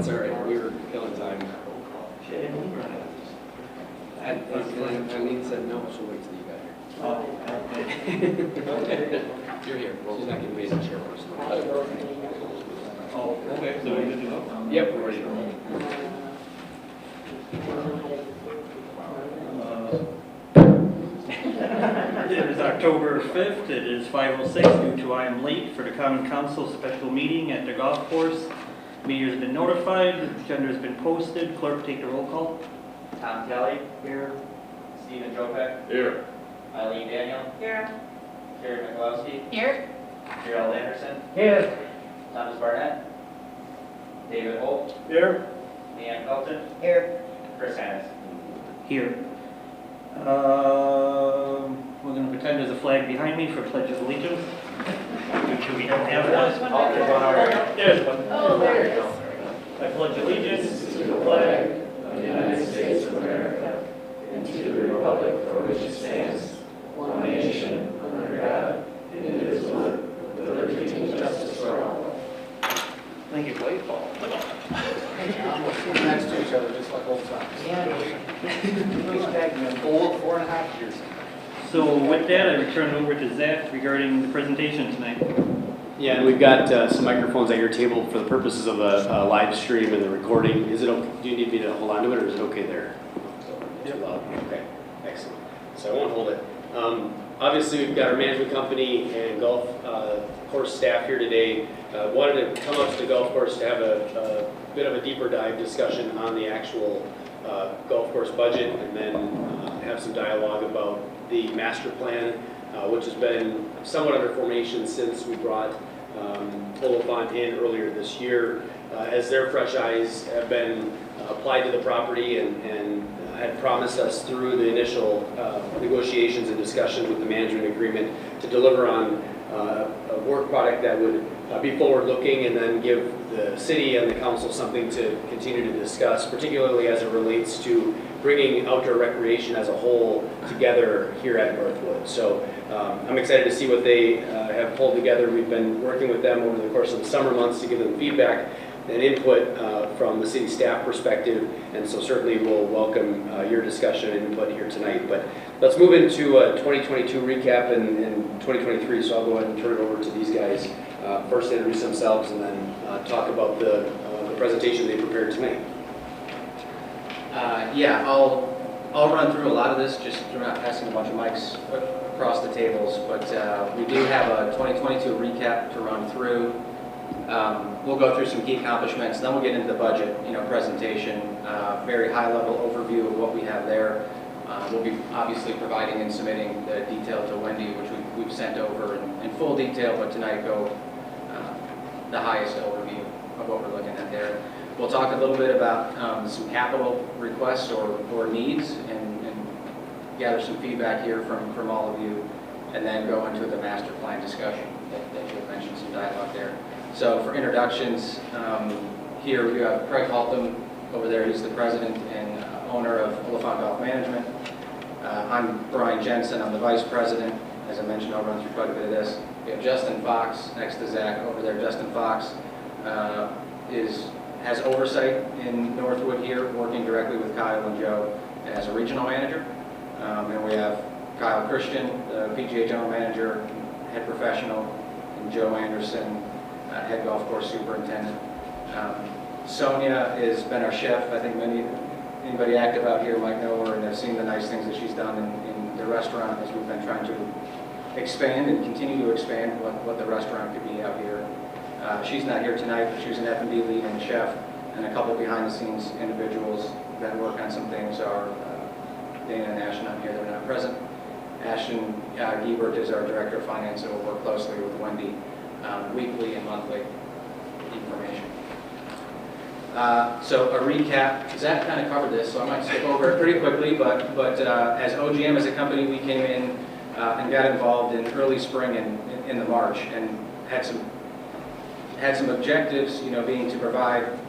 That's all right. We were killing time. And Eileen said no, she'll wait till you got here. Oh, okay. You're here. She's not getting paid as chairperson. Oh, okay, so we good to go? Yep, we're ready to roll. It is October 5th, it is 5:06 due to I am late for the Common Council special meeting at the golf course. Meeting has been notified, the agenda has been posted, clerk take the roll call. Tom Kelly. Here. Stephen Jopek. Here. Eileen Daniel. Here. Carrie McCloskey. Here. Gerald Anderson. Here. Thomas Barnett. David Holt. Here. Leanne Felton. Here. Chris Hannes. Here. We're going to pretend there's a flag behind me for Pledge of Allegiance. Which we don't have one. Oh, there's one already. There's one. Oh, there it is. I pledge allegiance to the flag of the United States of America and to the republic for which it stands, one nation, under God, indivisible, with liberty and justice for all. Thank you. Next to each other, just like old times. Old 4.5 years. So with that, I return it over to Zach regarding the presentation tonight. Yeah, and we've got some microphones at your table for the purposes of a live stream and the recording. Is it okay? Do you need me to hold on to it, or is it okay there? Too loud? Okay, excellent. So I won't hold it. Obviously, we've got our management company and golf course staff here today. Wanted to come up to the golf course to have a bit of a deeper dive discussion on the actual golf course budget, and then have some dialogue about the master plan, which has been somewhat under formation since we brought Oliphant in earlier this year, as their fresh eyes have been applied to the property and had promised us through the initial negotiations and discussions with the management agreement to deliver on a work product that would be forward-looking and then give the city and the council something to continue to discuss, particularly as it relates to bringing outdoor recreation as a whole together here at Northwood. So I'm excited to see what they have pulled together. We've been working with them over the course of the summer months to give them feedback and input from the city staff perspective, and so certainly we'll welcome your discussion and input here tonight. But let's move into a 2022 recap and 2023, so I'll go ahead and turn it over to these guys. First introduce themselves and then talk about the presentation they prepared tonight. Yeah, I'll run through a lot of this, just we're not passing a bunch of mics across the tables, but we do have a 2022 recap to run through. We'll go through some key accomplishments, then we'll get into the budget, presentation, very high-level overview of what we have there. We'll be obviously providing and submitting the detail to Wendy, which we've sent over in full detail, but tonight go the highest overview of what we're looking at there. We'll talk a little bit about some capital requests or needs and gather some feedback here from all of you, and then go into the master plan discussion that you'll mention some dialogue there. So for introductions, here we have Craig Haltom over there. He's the president and owner of Oliphant Golf Management. I'm Brian Jensen. I'm the vice president. As I mentioned, I'll run through quite a bit of this. We have Justin Fox next to Zach over there. Justin Fox has oversight in Northwood here, working directly with Kyle and Joe as a regional manager. And we have Kyle Christian, the PGA general manager, head professional, and Joe Anderson, head golf course superintendent. Sonia has been our chef. I think anybody active out here might know her and have seen the nice things that she's done in the restaurant as we've been trying to expand and continue to expand what the restaurant could be out here. She's not here tonight, but she was an F&B lead and chef, and a couple behind-the-scenes individuals that work on some things are Dana and Ashton out here. They're not present. Ashton Giebert is our director of finance, and will work closely with Wendy weekly and monthly information. So a recap. Zach kind of covered this, so I might skip over it pretty quickly. But as OGM as a company, we came in and got involved in early spring and in the March, and had some objectives. Being to provide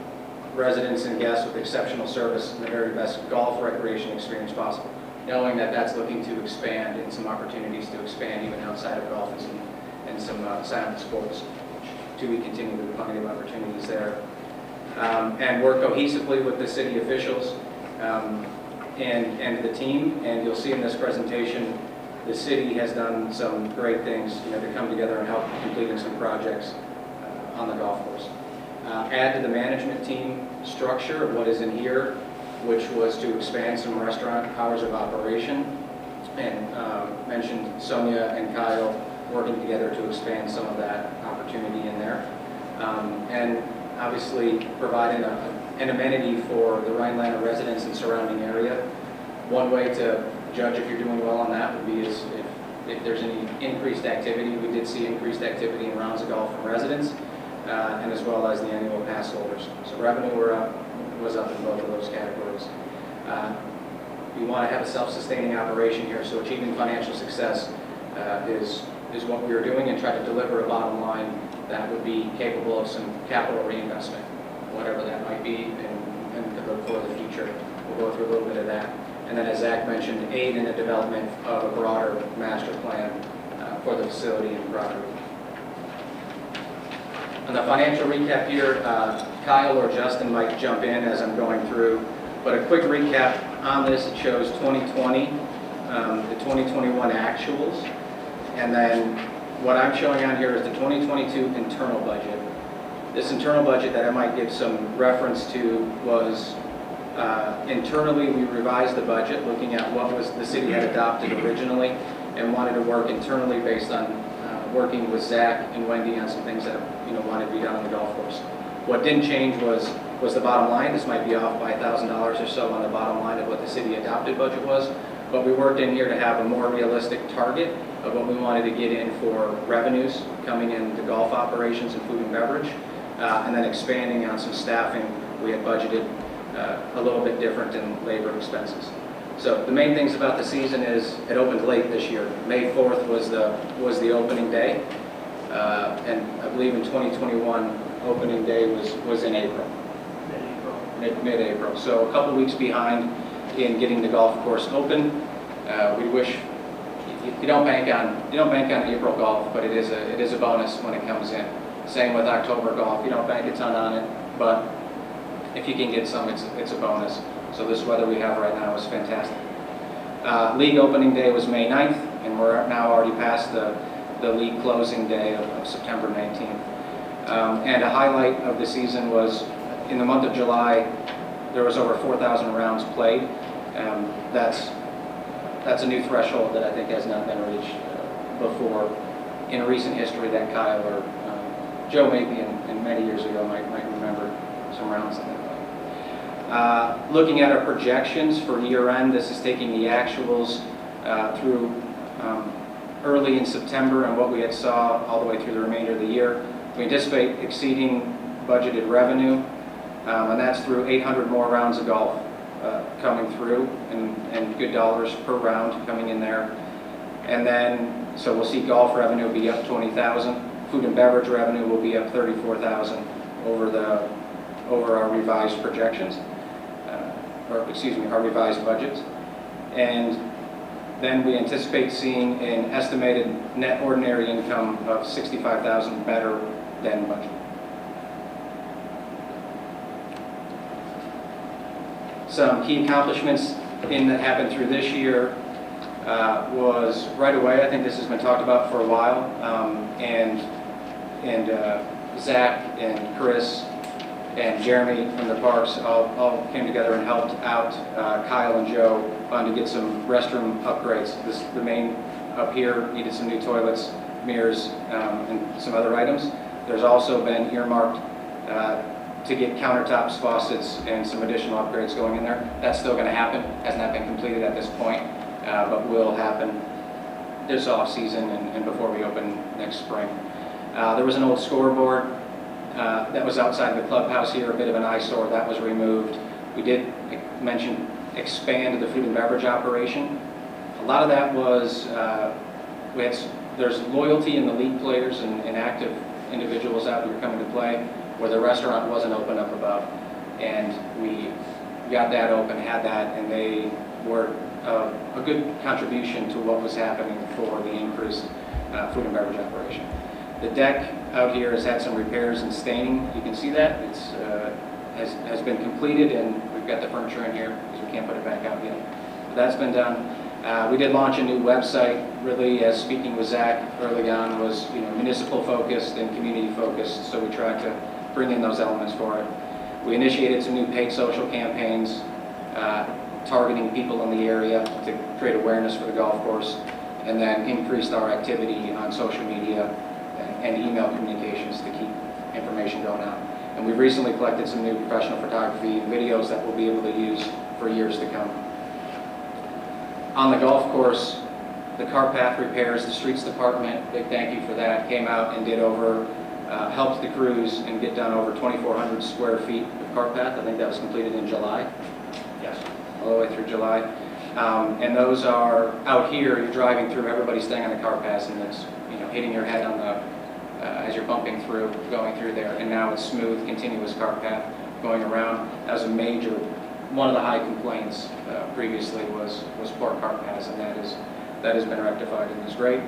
residents and guests with exceptional service and the very best golf recreation experience possible. Knowing that that's looking to expand and some opportunities to expand even outside of golf and some silent sports. To be continued with plenty of opportunities there. and work cohesively with the city officials and the team. And you'll see in this presentation, the city has done some great things, to come together and help completing some projects on the golf course. Add to the management team structure of what is in here, which was to expand some restaurant hours of operation, and mentioned Sonia and Kyle working together to expand some of that opportunity in there. And obviously providing an amenity for the Rhinelander residents and surrounding area. One way to judge if you're doing well on that would be is if there's any increased activity. We did see increased activity in rounds of golf from residents, and as well as the annual pass holders. So revenue was up in both of those categories. You want to have a self-sustaining operation here, so achieving financial success is what we are doing, and try to deliver a bottom line that would be capable of some capital reinvestment, whatever that might be, and to look for the future. We'll go through a little bit of that. And then, as Zach mentioned, aid in the development of a broader master plan for the facility and property. On the financial recap here, Kyle or Justin might jump in as I'm going through, but a quick recap on this. It shows 2020, the 2021 actuals, and then what I'm showing on here is the 2022 internal budget. This internal budget that I might give some reference to was internally we revised the budget looking at what was the city had adopted originally, and wanted to work internally based on working with Zach and Wendy on some things that wanted to be done on the golf course. What didn't change was the bottom line. This might be off by $1,000 or so on the bottom line of what the city adopted budget was, but we worked in here to have a more realistic target of what we wanted to get in for revenues coming in the golf operations and food and beverage, and then expanding on some staffing. We had budgeted a little bit different in labor expenses. So the main things about the season is it opened late this year. May 4th was the opening day, and I believe in 2021 opening day was in April. Mid-April. So a couple weeks behind in getting the golf course open. We wish you don't bank on April golf, but it is a bonus when it comes in. Same with October golf. You don't bank a ton on it, but if you can get some, it's a bonus. So this weather we have right now is fantastic. League opening day was May 9th, and we're now already past the league closing day of September 19th. And a highlight of the season was in the month of July, there was over 4,000 rounds played. That's a new threshold that I think has not been reached before in recent history that Kyle or Joe maybe in many years ago might remember some rounds that they played. Looking at our projections for year end, this is taking the actuals through early in September and what we had saw all the way through the remainder of the year. We anticipate exceeding budgeted revenue, and that's through 800 more rounds of golf coming through, and good dollars per round coming in there. And then, so we'll see golf revenue be up 20,000. Food and beverage revenue will be up 34,000 over our revised projections, our revised budgets. And then we anticipate seeing an estimated net ordinary income of 65,000 better than budget. Some key accomplishments that happened through this year was right away. I think this has been talked about for a while, and Zach and Chris and Jeremy from the parks all came together and helped out Kyle and Joe to get some restroom upgrades. The main up here needed some new toilets, mirrors, and some other items. There's also been earmarked to get countertops, faucets, and some additional upgrades going in there. That's still going to happen. Has not been completed at this point, but will happen this off season and before we open next spring. There was an old scoreboard that was outside the clubhouse here, a bit of an eyesore. That was removed. We did mention expand the food and beverage operation. A lot of that was there's loyalty in the league players and active individuals out here coming to play, where the restaurant wasn't open up above, and we got that open, had that, and they were a good contribution to what was happening for the increased food and beverage operation. The deck out here has had some repairs and staining. You can see that. has been completed, and we've got the furniture in here because we can't put it back out yet. But that's been done. We did launch a new website, really, as speaking with Zach early on, was municipal focused and community focused, so we tried to bring in those elements for it. We initiated some new paid social campaigns, targeting people in the area to create awareness for the golf course, and then increased our activity on social media and email communications to keep information going out. And we've recently collected some new professional photography and videos that we'll be able to use for years to come. On the golf course, the cart path repairs, the streets department, big thank you for that, came out and did helped the crews and get done over 2,400 square feet of cart path. I think that was completed in July. Yes. All the way through July. And those are out here, you're driving through, everybody's staying on the cart path, and it's hitting your head on the, as you're bumping through, going through there. And now it's smooth, continuous cart path going around. That was a major, one of the high complaints previously was poor cart paths, and that has been rectified and is great.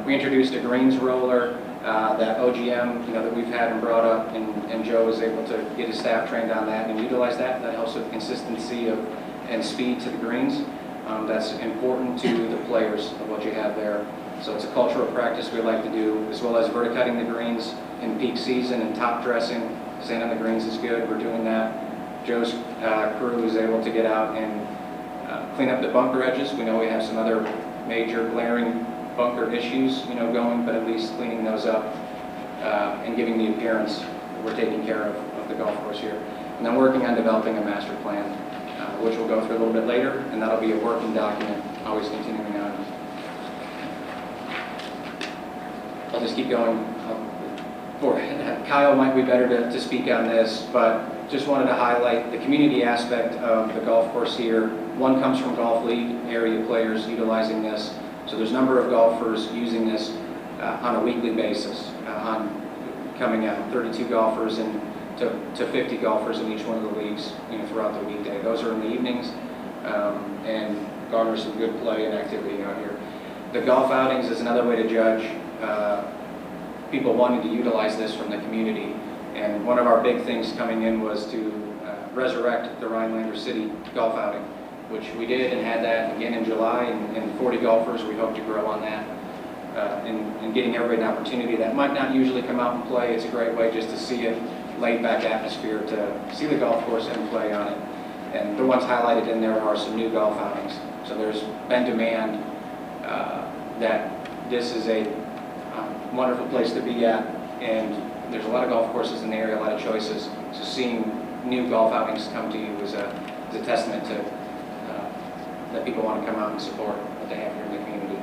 We introduced a greens roller, that OGM, that we've had and brought up, and Joe was able to get his staff trained on that and utilize that. That helps with consistency and speed to the greens. That's important to the players of what you have there. So it's a cultural practice we like to do, as well as verticutting the greens in peak season and top dressing. Sand on the greens is good. We're doing that. Joe's crew is able to get out and clean up the bunker edges. We know we have some other major glaring bunker issues, going, but at least cleaning those up and giving the appearance that we're taking care of the golf course here. And then working on developing a master plan, which we'll go through a little bit later, and that'll be a working document, always continuing on. I'll just keep going. Kyle might be better to speak on this, but just wanted to highlight the community aspect of the golf course here. One comes from Golf League area players utilizing this. So there's a number of golfers using this on a weekly basis, coming out, 32 golfers and to 50 golfers in each one of the leagues, throughout the weekday. Those are in the evenings and garner some good play and activity out here. The golf outings is another way to judge people wanting to utilize this from the community. And one of our big things coming in was to resurrect the Rhinelander City golf outing, which we did and had that again in July, and 40 golfers. We hope to grow on that and getting everybody an opportunity that might not usually come out and play. It's a great way just to see a laid-back atmosphere, to see the golf course and play on it. And the ones highlighted in there are some new golf outings. So there's been demand that this is a wonderful place to be at, and there's a lot of golf courses in the area, a lot of choices. So seeing new golf outings come to you is a testament to that people want to come out and support what they have here in the community.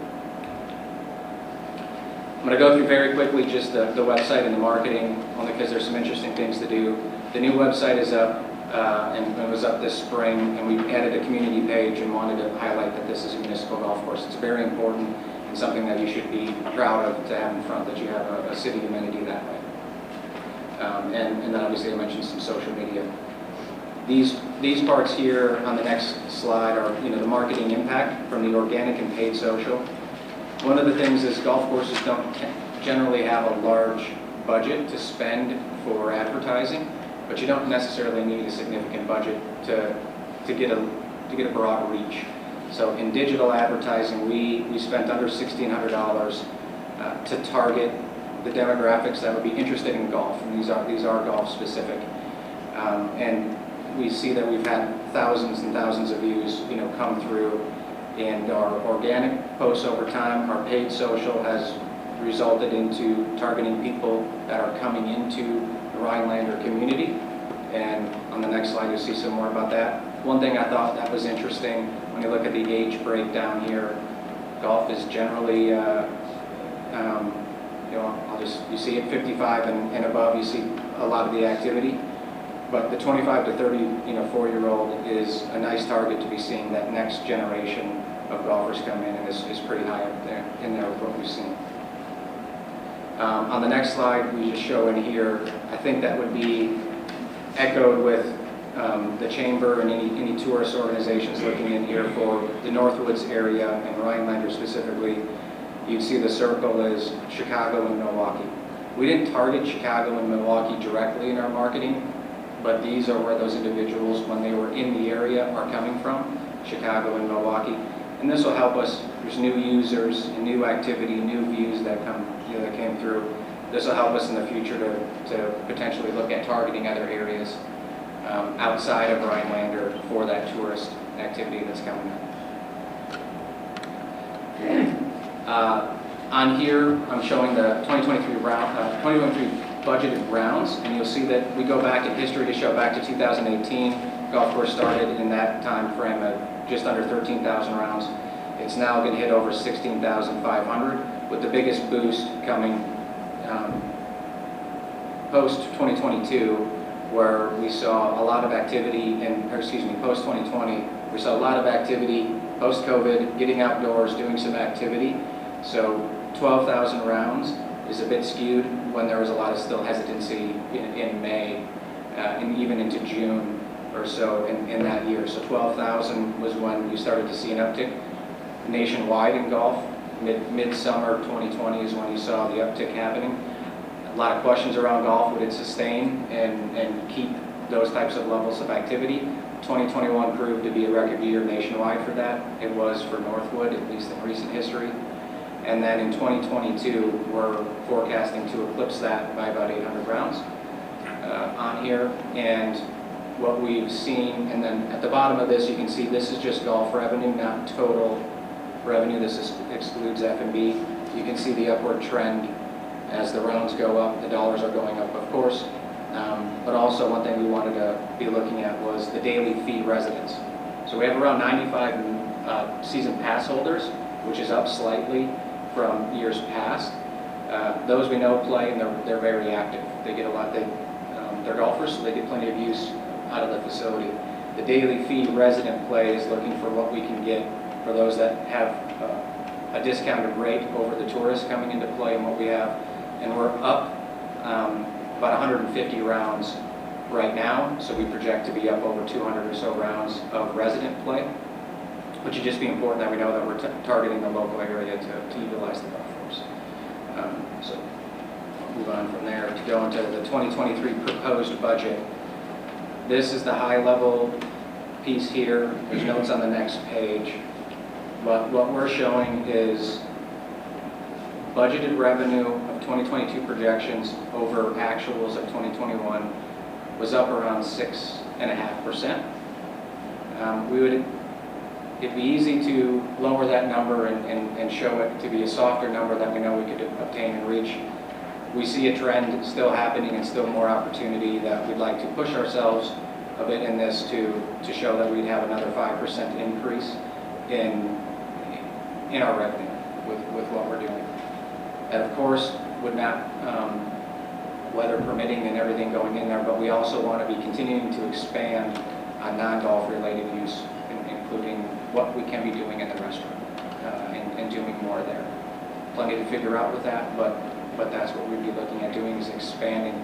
I'm going to go through very quickly just the website and the marketing, only because there's some interesting things to do. The new website is up, and it was up this spring, and we added a community page and wanted to highlight that this is a municipal golf course. It's very important and something that you should be proud of to have in front, that you have a city amenity that way. And then obviously I mentioned some social media. These parts here on the next slide are, the marketing impact from the organic and paid social. One of the things is golf courses don't generally have a large budget to spend for advertising, but you don't necessarily need a significant budget to get a broad reach. So in digital advertising, we spent under $1,600 to target the demographics that would be interested in golf, and these are golf specific. And we see that we've had thousands and thousands of views, come through, and our organic posts over time, our paid social has resulted into targeting people that are coming into the Rhinelander community. And on the next slide, you'll see some more about that. One thing I thought that was interesting, when you look at the age breakdown here, golf is generally, you see at 55 and above, you see a lot of the activity. But the 25 to 34-year-old is a nice target to be seeing. That next generation of golfers come in, and is pretty high up there, with what we've seen. On the next slide, we just show in here, I think that would be echoed with the Chamber and any tourist organizations looking in here for the Northwoods area and Rhinelander specifically. You'd see the circle is Chicago and Milwaukee. We didn't target Chicago and Milwaukee directly in our marketing, but these are where those individuals, when they were in the area, are coming from, Chicago and Milwaukee. And this will help us. There's new users, new activity, new views that that came through. This will help us in the future to potentially look at targeting other areas outside of Rhinelander for that tourist activity that's coming up. On here, I'm showing the 2023 budgeted rounds, and you'll see that we go back in history to show back to 2018. Golf course started in that time frame at just under 13,000 rounds. It's now going to hit over 16,500, with the biggest boost coming post 2022, where we saw a lot of activity, post 2020, we saw a lot of activity post COVID, getting outdoors, doing some activity. So 12,000 rounds is a bit skewed when there was a lot of still hesitancy in May and even into June or so in that year. So 12,000 was when we started to see an uptick nationwide in golf. Midsummer 2020 is when you saw the uptick happening. A lot of questions around golf, would it sustain and keep those types of levels of activity? 2021 proved to be a record year nationwide for that. It was for Northwood, at least in recent history. And then in 2022, we're forecasting to eclipse that by about 800 rounds on here. And what we've seen, and then at the bottom of this, you can see this is just golf revenue, not total revenue. This excludes F&B. You can see the upward trend as the rounds go up, the dollars are going up, of course. But also one thing we wanted to be looking at was the daily fee residents. So we have around 95 season pass holders, which is up slightly from years past. Those we know play, and they're very active. They get a lot. They're golfers, so they get plenty of use out of the facility. The daily fee resident play is looking for what we can get for those that have a discounted rate over the tourists coming into play and what we have. And we're up about 150 rounds right now, so we project to be up over 200 or so rounds of resident play, which would just be important that we know that we're targeting the local area to utilize the golf course. So I'll move on from there to go into the 2023 proposed budget. This is the high level piece here. There's notes on the next page. But what we're showing is budgeted revenue of 2022 projections over actuals of 2021 was up around 6.5%. It'd be easy to lower that number and show it to be a softer number that we know we could obtain and reach. We see a trend still happening and still more opportunity that we'd like to push ourselves a bit in this to show that we'd have another 5% increase in our revenue with what we're doing. And of course, would not, weather permitting and everything going in there, but we also want to be continuing to expand on non-golf related use, including what we can be doing in the restaurant and doing more there. Plenty to figure out with that, but that's what we'd be looking at doing, is expanding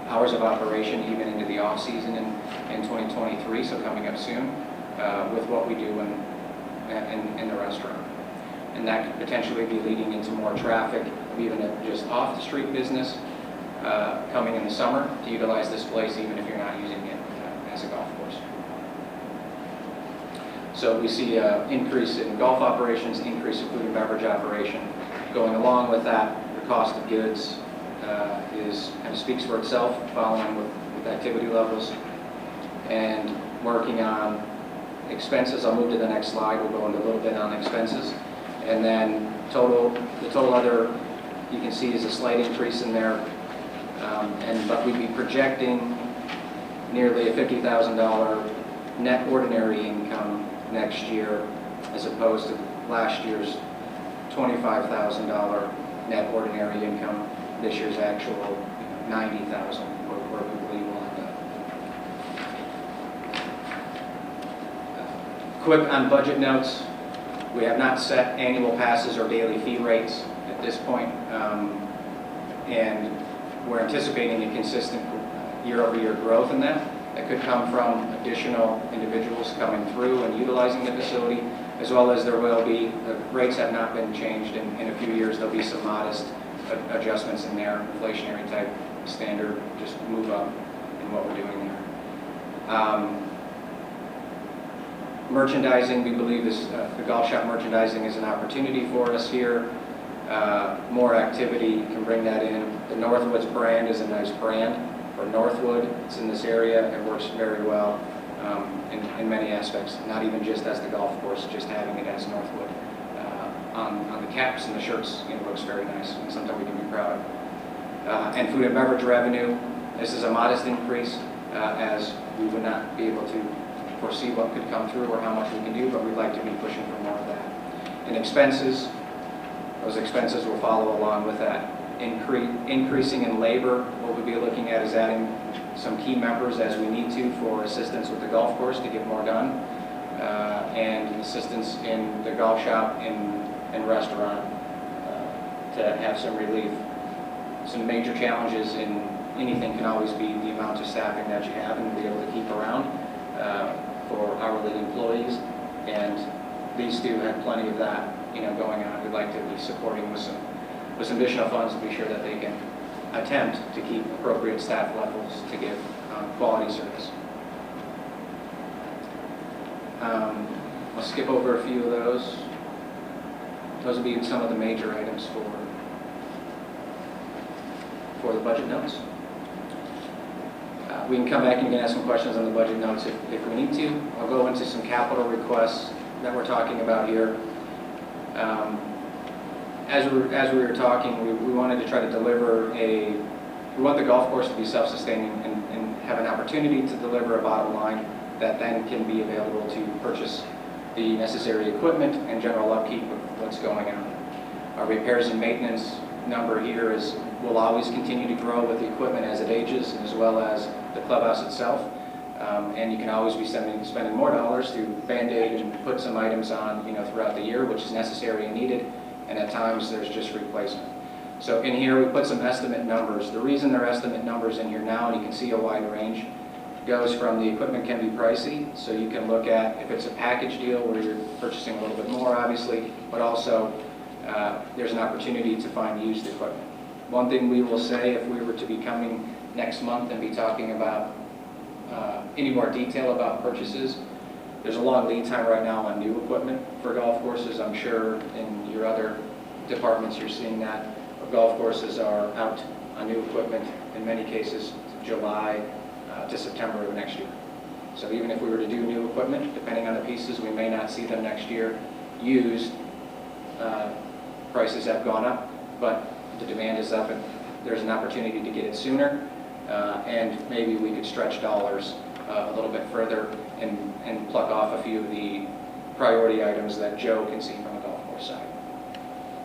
hours of operation even into the off season in 2023, so coming up soon, with what we do in the restaurant. And that could potentially be leading into more traffic, even at just off the street business coming in the summer to utilize this place, even if you're not using it as a golf course. So we see an increase in golf operations, increase in food and beverage operation. Going along with that, the cost of goods kind of speaks for itself, following with activity levels. And working on expenses, I'll move to the next slide. We'll go into a little bit on expenses. And then the total other, you can see, is a slight increase in there. But we'd be projecting nearly a $50,000 net ordinary income next year, as opposed to last year's $25,000 net ordinary income. This year's actual $90,000, where we believe we'll end up. Quick on budget notes. We have not set annual passes or daily fee rates at this point, and we're anticipating a consistent year-over-year growth in that. That could come from additional individuals coming through and utilizing the facility, as well as there will be, the rates have not been changed in a few years. There'll be some modest adjustments in there, inflationary type standard, just move up in what we're doing there. Merchandising, we believe the golf shop merchandising is an opportunity for us here. More activity can bring that in. The Northwoods brand is a nice brand for Northwood. It's in this area. It works very well in many aspects, not even just as the golf course, just having it as Northwood. On the caps and the shirts, it looks very nice and something we can be proud of. And food and beverage revenue, this is a modest increase as we would not be able to foresee what could come through or how much we can do, but we'd like to be pushing for more of that. And expenses, those expenses will follow along with that. Increasing in labor, what we'll be looking at is adding some key members as we need to for assistance with the golf course to get more done, and assistance in the golf shop and restaurant to have some relief. Some major challenges in anything can always be the amount of staffing that you have and be able to keep around for hourly employees, and these two have plenty of that going on. We'd like to be supporting with some additional funds to be sure that they can attempt to keep appropriate staff levels to give quality service. I'll skip over a few of those. Those will be some of the major items for the budget notes. We can come back and you can ask some questions on the budget notes if we need to. I'll go into some capital requests that we're talking about here. As we were talking, we wanted to try to deliver we want the golf course to be self-sustaining and have an opportunity to deliver a bottom line that then can be available to purchase the necessary equipment and general upkeep of what's going on. Our repairs and maintenance number here will always continue to grow with the equipment as it ages, as well as the clubhouse itself. And you can always be spending more dollars to band-aid and put some items on throughout the year, which is necessary and needed, and at times there's just replacement. So in here we put some estimate numbers. The reason there are estimate numbers in here now, and you can see a wide range, goes from the equipment can be pricey, so you can look at if it's a package deal where you're purchasing a little bit more obviously, but also there's an opportunity to find used equipment. One thing we will say, if we were to be coming next month and be talking about any more detail about purchases, there's a long lead time right now on new equipment for golf courses. I'm sure in your other departments you're seeing that. Golf courses are out on new equipment in many cases July to September of next year. So even if we were to do new equipment, depending on the pieces, we may not see them next year. Used prices have gone up, but the demand is up and there's an opportunity to get it sooner, and maybe we could stretch dollars a little bit further and pluck off a few of the priority items that Joe can see from a golf course side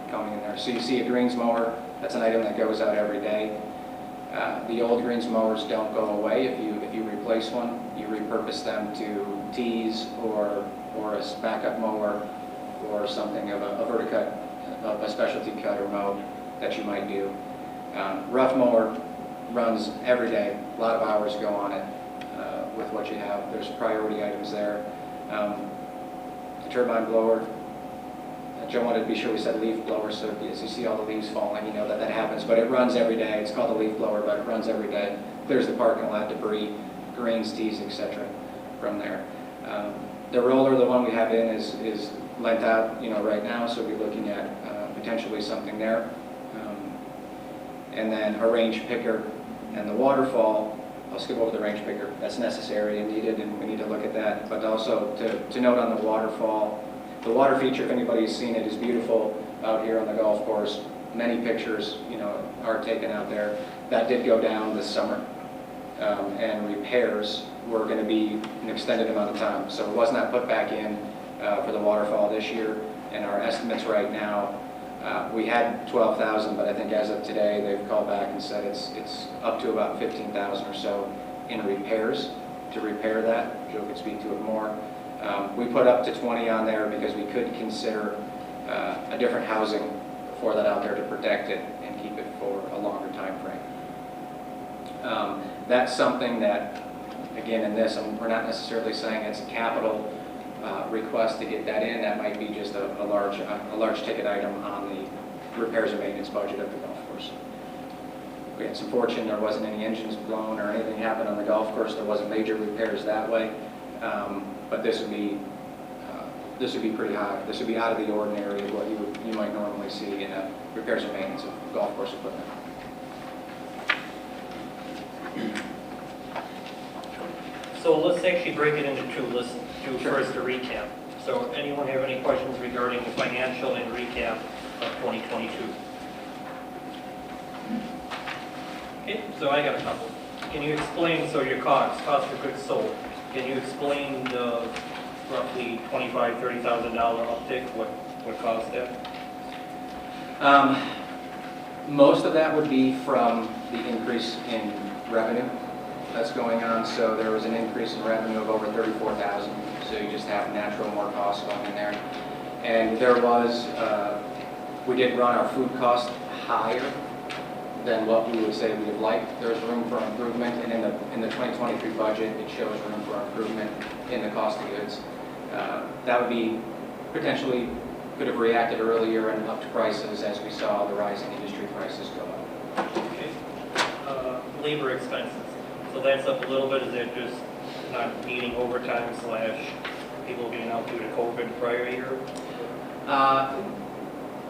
coming in there. So you see a greens mower, that's an item that goes out every day. The old greens mowers don't go away. If you replace one, you repurpose them to tees or a backup mower or something of a verticut, of a specialty cut or mow that you might do. Rough mower runs every day. A lot of hours go on it with what you have. There's priority items there. The turbine blower, Joe wanted to be sure we said leaf blower, so as you see all the leaves falling, you know that happens. But it runs every day. It's called a leaf blower, but it runs every day. Clears the parking lot, debris, greens, tees, etc. from there. The roller, the one we have in, is lent out, right now, so we'll be looking at potentially something there. And then a range picker and the waterfall. I'll skip over the range picker. That's necessary and needed, and we need to look at that. But also to note on the waterfall, the water feature, if anybody's seen it, is beautiful out here on the golf course. Many pictures, are taken out there. That did go down this summer, and repairs were going to be an extended amount of time. So it was not put back in for the waterfall this year. And our estimates right now, we had 12,000, but I think as of today, they've called back and said it's up to about 15,000 or so in repairs to repair that. Joe could speak to it more. We put up to 20 on there because we could consider a different housing for that out there to protect it and keep it for a longer time frame. That's something that, again, in this, we're not necessarily saying it's a capital request to get that in. That might be just a large ticket item on the repairs and maintenance budget of the golf course. we had some fortune, there wasn't any engines blown or anything happened on the golf course. There wasn't major repairs that way. But this would be pretty high. This would be out of the ordinary of what you might normally see in repairs and maintenance of golf course equipment. So let's actually break it into two. Let's do Sure. first a recap. So anyone have any questions regarding the financial and recap of 2022? Okay, so I got a couple. Can you explain, so your cost of goods sold, can you explain the roughly $25,000, $30,000 uptick, what caused that? Most of that would be from the increase in revenue that's going on. So there was an increase in revenue of over 34,000. So you just have natural more costs going in there. And there was, we did run our food cost higher than what we would say we would like. There's room for improvement, and in the 2023 budget, it shows room for improvement in the cost of goods. That would be potentially could have reacted earlier and upped prices as we saw the rising industry prices go up. Okay. Labor expenses. So that's up a little bit. Is that just not needing overtime / people being out due to COVID prior year?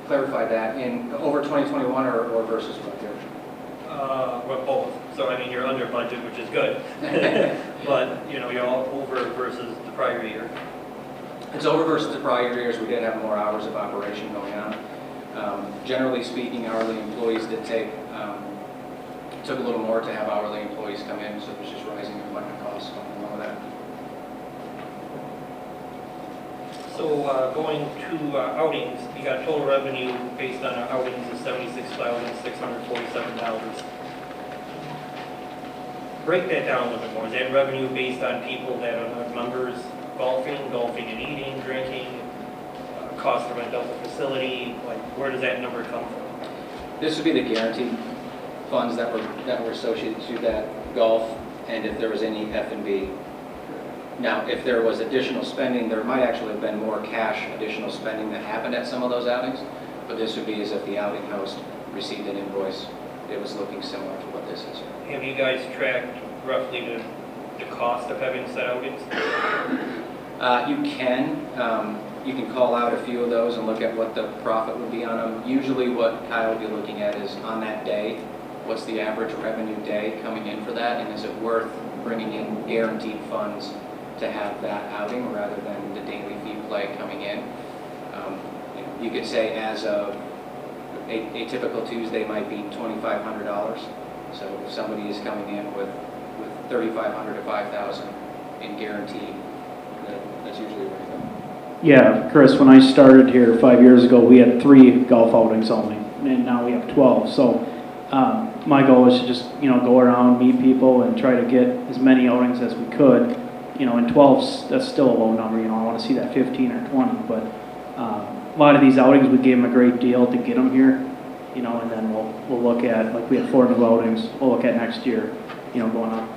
Clarify that in over 2021 or versus what year? Well, both. So I mean, you're under budget, which is good. But, you know, you're all over versus the prior year. It's over versus the prior years. We did have more hours of operation going on. Generally speaking, hourly employees did took a little more to have hourly employees come in, so there's just rising equipment costs going along with that. So going to outings, you got total revenue based on our outings of $76,647. Break that down a little bit more. Is that revenue based on people that are not members golfing and eating, drinking, cost to rent out the facility? Like, where does that number come from? This would be the guaranteed funds that were associated to that golf, and if there was any F&B. Now, if there was additional spending, there might actually have been more cash additional spending that happened at some of those outings, but this would be as if the outing host received an invoice. It was looking similar to what this is. Have you guys tracked roughly the cost of having set outings? You can call out a few of those and look at what the profit would be on them. Usually what Kyle will be looking at is on that day, what's the average revenue day coming in for that, and is it worth bringing in guaranteed funds to have that outing rather than the daily fee play coming in. You could say as of a typical Tuesday might be $2,500. So if somebody is coming in with $3,500 to $5,000 in guarantee, that's usually where you go. Yeah, Chris, when I started here 5 years ago, we had 3 golf outings only, and now we have 12. So my goal is to just, go around, meet people, and try to get as many outings as we could. And 12, that's still a low number. I want to see that 15 or 20. But a lot of these outings, we gave them a great deal to get them here. And then we'll look at, like we have 4 new outings. We'll look at next year, going up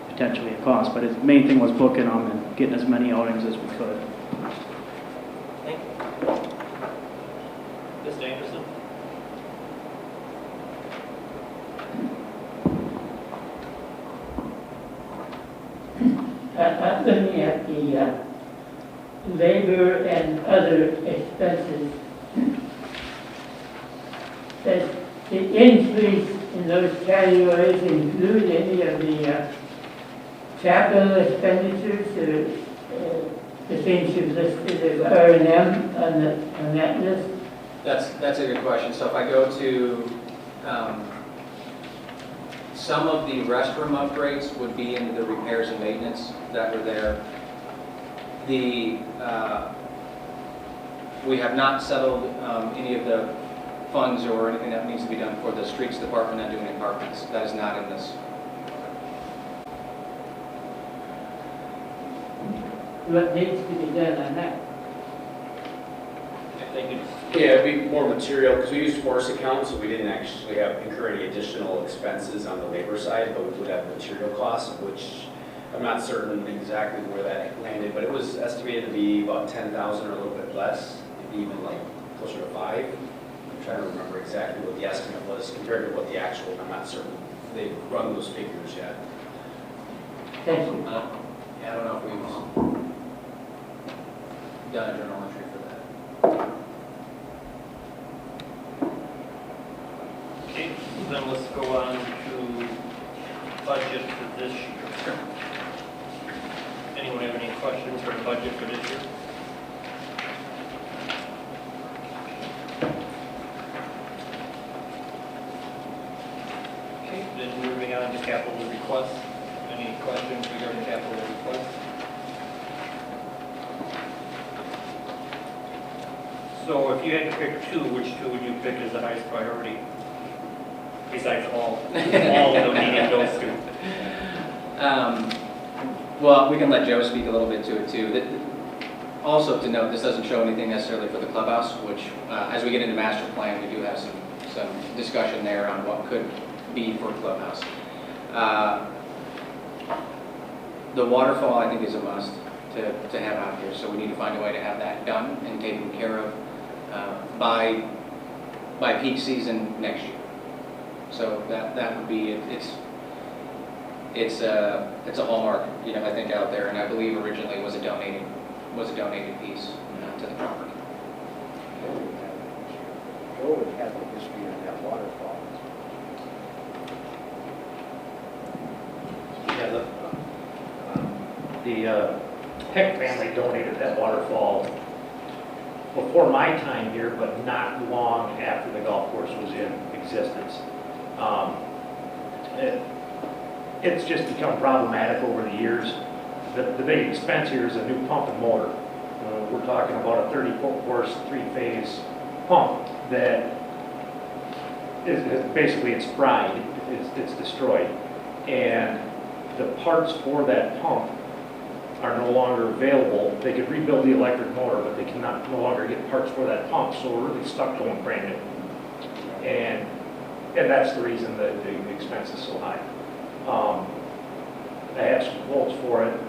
potentially a cost. But the main thing was booking them and getting as many outings as we could. Thank you. Mr. Anderson? Looking at the labor and other expenses, does the increase in those categories include any of the capital expenditures or the things you've listed as R&M on that list? That's a good question. So if I go to some of the restroom upgrades would be in the repairs and maintenance that were there. We have not settled any of the funds or anything that needs to be done for the streets department and doing apartments. That is not in this. What needs to be done on that? I think it's Yeah, it'd be more material, because we used force accounts, so we didn't actually incur any additional expenses on the labor side, but we would have material costs, which I'm not certain exactly where that landed, but it was estimated to be about 10,000 or a little bit less, maybe even like closer to 5. I'm trying to remember exactly what the estimate was compared to what the actual, I'm not certain. They've run those figures yet. Thank you. Yeah, I don't know if we've done a journal entry for that. Okay, then let's go on to budget for this year. Anyone have any questions for the budget for this year? Okay, then moving on to capital requests. Any questions regarding capital requests? So if you had to pick two, which two would you pick as the highest priority? Besides all of them needing those two. Well, we can let Joe speak a little bit to it too. Also to note, this doesn't show anything necessarily for the clubhouse, which as we get into master plan, we do have some discussion there on what could be for clubhouse. The waterfall, I think, is a must to have out here, so we need to find a way to have that done and taken care of by peak season next year. So that would be it's a hallmark, I think, out there, and I believe originally was a donated piece to the property. Joe would have a history on that waterfall. Yeah, the Heck family donated that waterfall before my time here, but not long after the golf course was in existence. It's just become problematic over the years. The big expense here is a new pump and motor. We're talking about a 30-foot horse, 3-phase pump that is basically it's fried, it's destroyed. And the parts for that pump are no longer available. They could rebuild the electric motor, but they cannot no longer get parts for that pump, so we're really stuck going brand new. And that's the reason that the expense is so high. I have some quotes for it,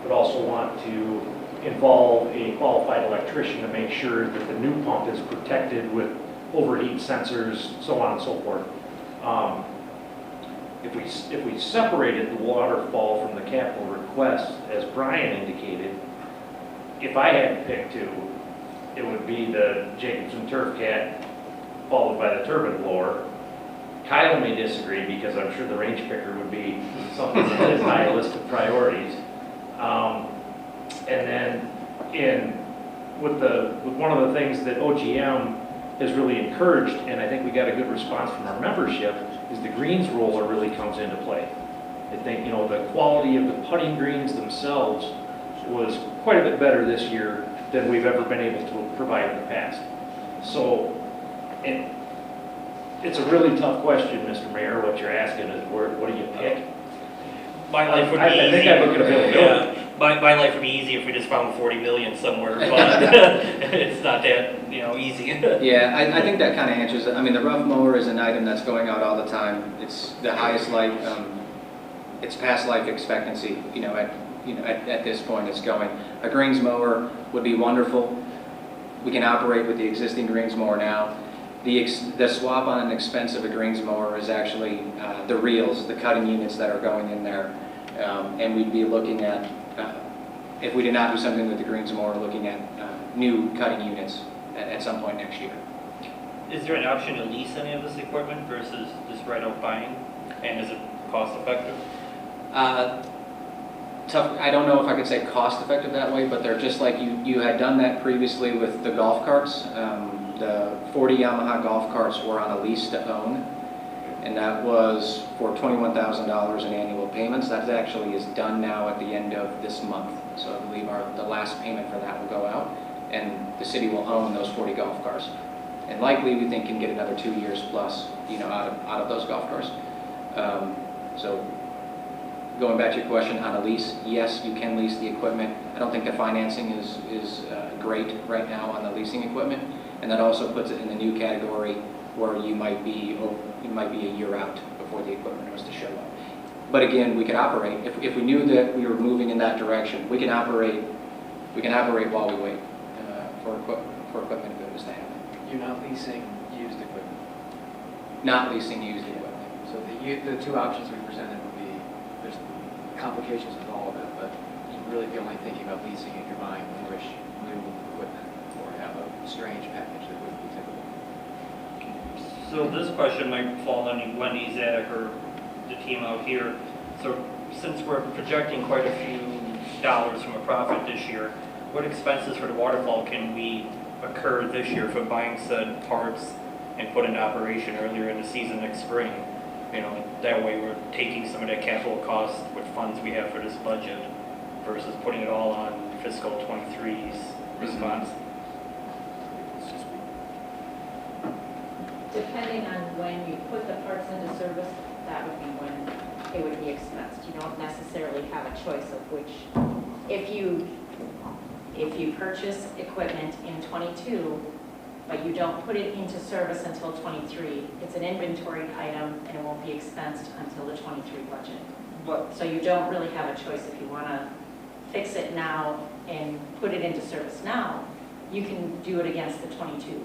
but also want to involve a qualified electrician to make sure that the new pump is protected with overheat sensors, so on and so forth. If we separated the waterfall from the capital request, as Brian indicated, if I had to pick two, it would be the Jacobson Turf Cat, followed by the turbine blower. Kyle may disagree because I'm sure the range picker would be something that is high list of priorities. And then with one of the things that OGM has really encouraged, and I think we got a good response from our membership, is the greens roller really comes into play. I think, the quality of the putting greens themselves was quite a bit better this year than we've ever been able to provide in the past. So, it's a really tough question, Mr. Mayor. What you're asking is, what do you pick? My life would be I think I look at availability. Yeah, my life would be easy if we just found 40 million somewhere, but it's not that easy. Yeah, I think that kind of answers it. I mean, the rough mower is an item that's going out all the time. It's the highest life, it's past life expectancy. At this point, it's going. A greens mower would be wonderful. We can operate with the existing greens mower now. The swap on an expense of a greens mower is actually the reels, the cutting units that are going in there. And we'd be looking at, if we did not do something with the greens mower, looking at new cutting units at some point next year. Is there an option to lease any of this equipment versus just right out buying? And is it cost effective? Tough. I don't know if I could say cost effective that way, but they're just like you had done that previously with the golf carts. The 40 Yamaha golf carts were on a lease to own, and that was for $21,000 in annual payments. That actually is done now at the end of this month. So I believe the last payment for that will go out, and the city will own those 40 golf cars. And likely we think can get another 2 years plus, out of those golf cars. So going back to your question on a lease, yes, you can lease the equipment. I don't think the financing is great right now on the leasing equipment. And that also puts it in the new category where you might be a year out before the equipment was to show up. But again, we could operate if we knew that we were moving in that direction. We can operate while we wait for equipment if it was to happen. You're not leasing used not leasing used equipment. So the two options we presented would be, there's complications with all of it, but you'd really be only thinking about leasing if you're buying newish, new equipment, or have a strange package that wouldn't be typical. So this question might fall on Wendy, Zadok, or the team out here. So since we're projecting quite a few dollars from a profit this year, what expenses for the waterfall can we occur this year for buying said parts and put into operation earlier in the season next spring? You know, that way we're taking some of that capital cost with funds we have for this budget versus putting it all on fiscal 23's response. Depending on when you put the parts into service, that would be when it would be expensed. You don't necessarily have a choice of which, if you purchase equipment in 22, but you don't put it into service until 23, it's an inventory item and it won't be expensed until the 23 budget. So you don't really have a choice. If you want to fix it now and put it into service now, you can do it against the 22.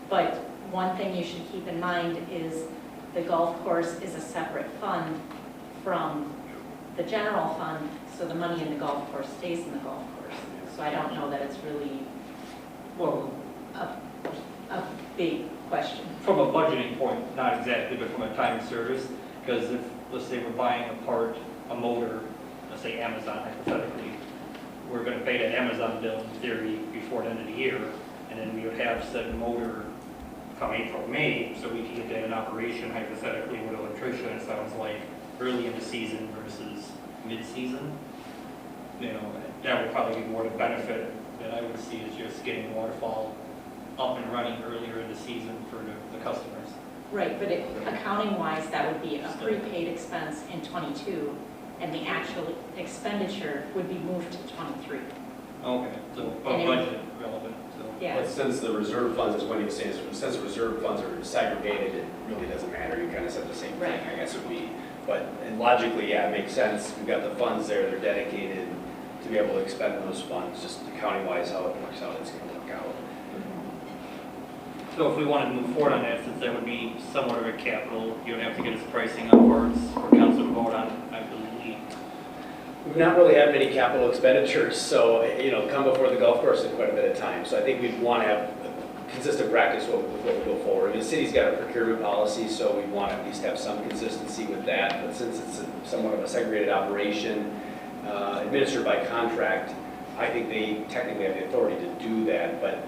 But one thing you should keep in mind is the golf course is a separate fund from the general fund, so the money in the golf course stays in the golf course. So I don't know that it's really Well, a big question. from a budgeting point, not exactly, but from a time of service, because if, let's say we're buying a motor, let's say Amazon hypothetically, we're going to pay that Amazon bill in theory before the end of the year, and then we would have said motor come April, May, so we can get that in operation hypothetically with electrician, it sounds like, early in the season versus mid-season. You know, that would probably be more the benefit that I would see is just getting the waterfall up and running earlier in the season for the customers. Right, but accounting-wise, that would be a prepaid expense in 22, and the actual expenditure would be moved to 23. Okay, so And it- budget relevant, so. Yeah. But since the reserve funds, as Wendy was saying, since the reserve funds are segregated, it really doesn't matter. You kind of said the same thing, Right. I guess would be. But and logically, yeah, it makes sense. We've got the funds there, they're dedicated to be able to expend those funds, just accounting-wise, how it works out, it's going to work out. So if we wanted to move forward on that, since that would be somewhat of a capital, you would have to get us pricing on parts for council to vote on, I believe. We've not really had many capital expenditures, so, you know, come before the golf course in quite a bit of time. So I think we'd want to have a consistent practice with what we go forward. I mean, the city's got a procurement policy, so we want to at least have some consistency with that. But since it's somewhat of a segregated operation, administered by contract, I think they technically have the authority to do that. But,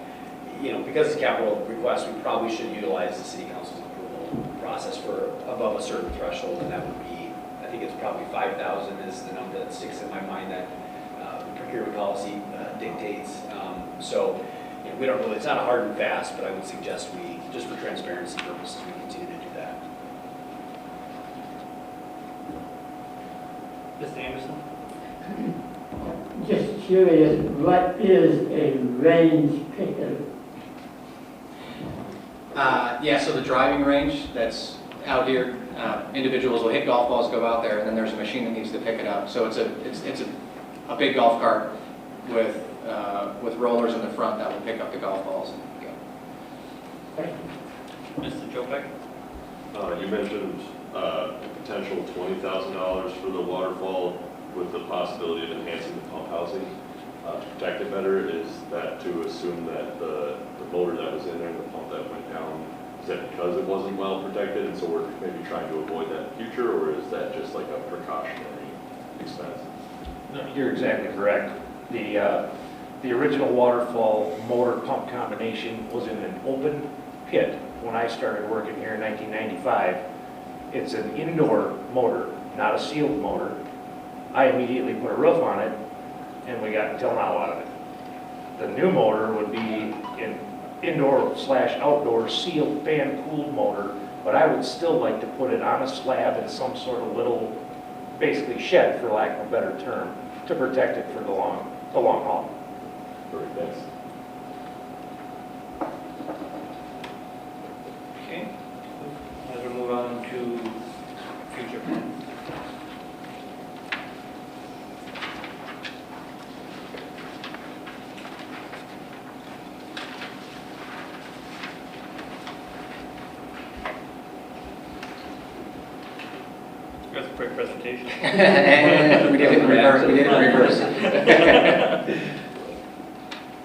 you know, because it's capital request, we probably should utilize the city council's approval process for above a certain threshold, and that would be, I think it's probably 5,000 is the number that sticks in my mind that the procurement policy dictates. So, you know, we don't really, it's not a hard and fast, but I would suggest we, just for transparency purposes, we continue to do that. Mr. Anderson? Just curious, what is a range picker? Yeah, so the driving range that's out here, individuals will hit golf balls, go out there, and then there's a machine that needs to pick it up. So it's a big golf cart with rollers in the front that will pick up the golf balls and go. Mr. Jopek? You mentioned potential $20,000 for the waterfall with the possibility of enhancing the pump housing to protect it better. Is that to assume that the motor that was in there, the pump that went down, is that because it wasn't well protected and so we're maybe trying to avoid that in the future, or is that just like a precautionary expense? No, you're exactly correct. The original waterfall motor pump combination was in an open pit when I started working here in 1995. It's an indoor motor, not a sealed motor. I immediately put a roof on it, and we got until now out of it. The new motor would be an indoor/outdoor sealed fan-cooled motor, but I would still like to put it on a slab in some sort of little, basically shed, for lack of a better term, to protect it for the long haul. Perfect, thanks. Okay. As we move on to future plans. That's a quick presentation. And we did it in reverse. We did it in reverse.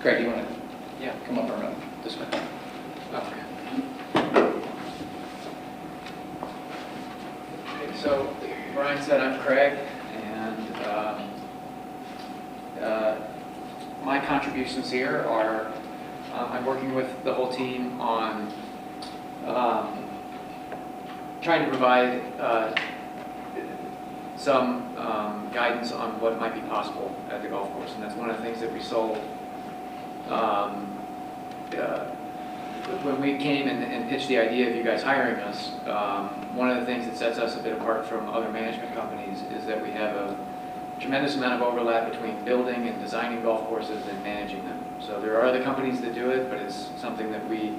Craig, you want to? Yeah, come up around this way. Okay, so Brian said I'm Craig, and my contributions here are I'm working with the whole team on trying to provide some guidance on what might be possible at the golf course, and that's one of the things that we sold when we came and pitched the idea of you guys hiring us. One of the things that sets us a bit apart from other management companies is that we have a tremendous amount of overlap between building and designing golf courses and managing them. So there are other companies that do it, but it's something that we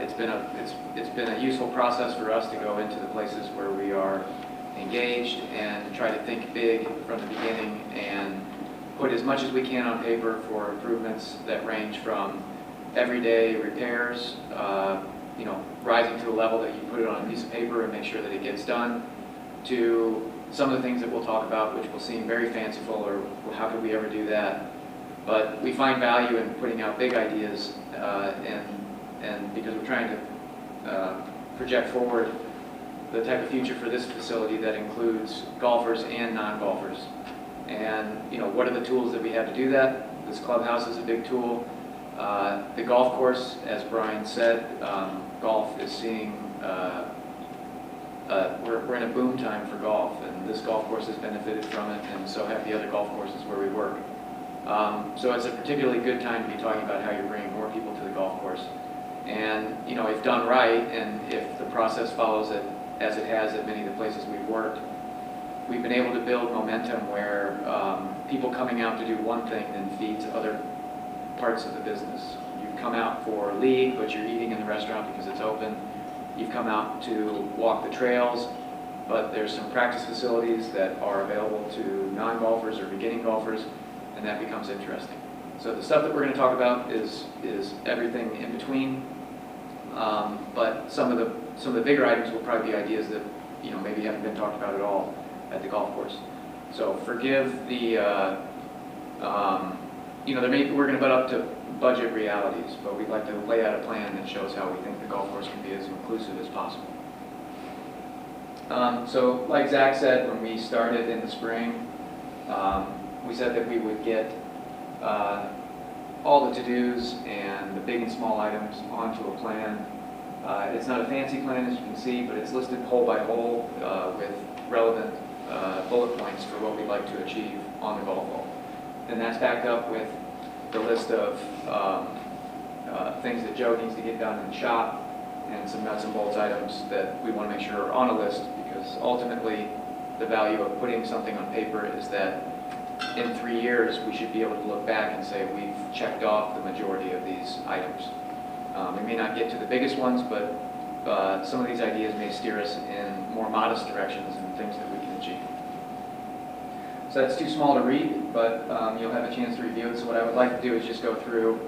it's been a useful process for us to go into the places where we are engaged and try to think big from the beginning and put as much as we can on paper for improvements that range from everyday repairs, rising to the level that you put it on a piece of paper and make sure that it gets done, to some of the things that we'll talk about which will seem very fanciful or well, how could we ever do that? But we find value in putting out big ideas and because we're trying to project forward the type of future for this facility that includes golfers and non-golfers. And what are the tools that we have to do that? This clubhouse is a big tool. The golf course, as Brian said, golf is seeing, we're in a boom time for golf, and this golf course has benefited from it, and so have the other golf courses where we work. So it's a particularly good time to be talking about how you're bringing more people to the golf course. And if done right, and if the process follows it as it has at many of the places we've worked, we've been able to build momentum where people coming out to do one thing then feeds other parts of the business. You come out for league, but you're eating in the restaurant because it's open. You've come out to walk the trails, but there's some practice facilities that are available to non-golfers or beginning golfers, and that becomes interesting. So the stuff that we're going to talk about is everything in between, but some of the bigger items will probably be ideas that maybe haven't been talked about at all at the golf course. So forgive the we're going to butt up to budget realities, but we'd like to lay out a plan that shows how we think the golf course can be as inclusive as possible. So like Zach said, when we started in the spring, we said that we would get all the to-dos and the big and small items onto a plan. It's not a fancy plan, as you can see, but it's listed hole by hole with relevant bullet points for what we'd like to achieve on the golf ball. And that's backed up with the list of things that Joe needs to get done in the shop and some nuts and bolts items that we want to make sure are on a list, because ultimately the value of putting something on paper is that in 3 years we should be able to look back and say we've checked off the majority of these items. We may not get to the biggest ones, but some of these ideas may steer us in more modest directions and things that we can achieve. So that's too small to read, but you'll have a chance to review it. So what I would like to do is just go through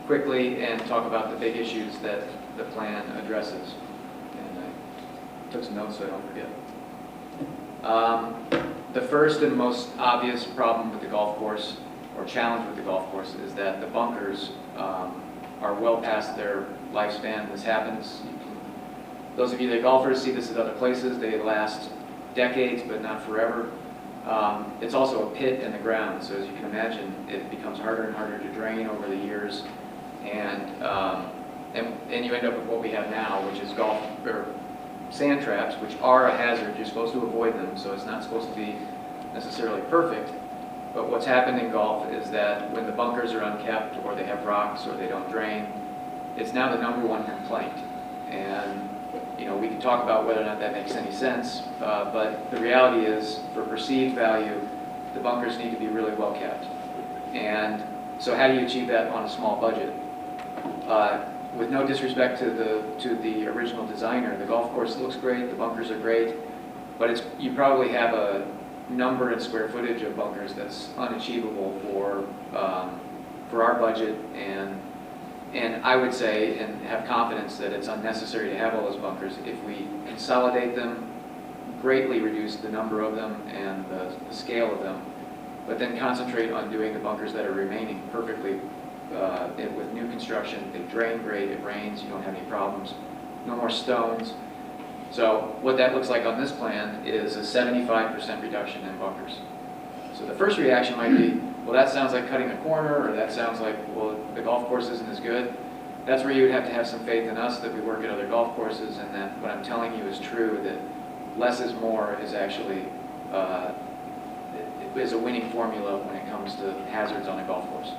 quickly and talk about the big issues that the plan addresses. And I took some notes so I don't forget. The first and most obvious problem with the golf course, or challenge with the golf course, is that the bunkers are well past their lifespan. This happens. Those of you that are golfers see this at other places. They last decades, but not forever. It's also a pit in the ground, so as you can imagine, it becomes harder and harder to drain over the years, and you end up with what we have now, which is golf or sand traps, which are a hazard. You're supposed to avoid them, so it's not supposed to be necessarily perfect. But what's happened in golf is that when the bunkers are unkept, or they have rocks, or they don't drain, it's now the #1 complaint. And we can talk about whether or not that makes any sense, but the reality is, for perceived value, the bunkers need to be really well kept. And so how do you achieve that on a small budget? With no disrespect to the original designer, the golf course looks great, the bunkers are great, but you probably have a number in square footage of bunkers that's unachievable for our budget and And I would say, and have confidence that it's unnecessary to have all those bunkers. If we consolidate them, greatly reduce the number of them and the scale of them, but then concentrate on doing the bunkers that are remaining perfectly with new construction. They drain great, it rains, you don't have any problems, no more stones. So what that looks like on this plan is a 75% reduction in bunkers. So the first reaction might be, well, that sounds like cutting a corner, or that sounds like, well, the golf course isn't as good. That's where you would have to have some faith in us that we work at other golf courses, and that what I'm telling you is true, that less is more is actually is a winning formula when it comes to hazards on a golf course.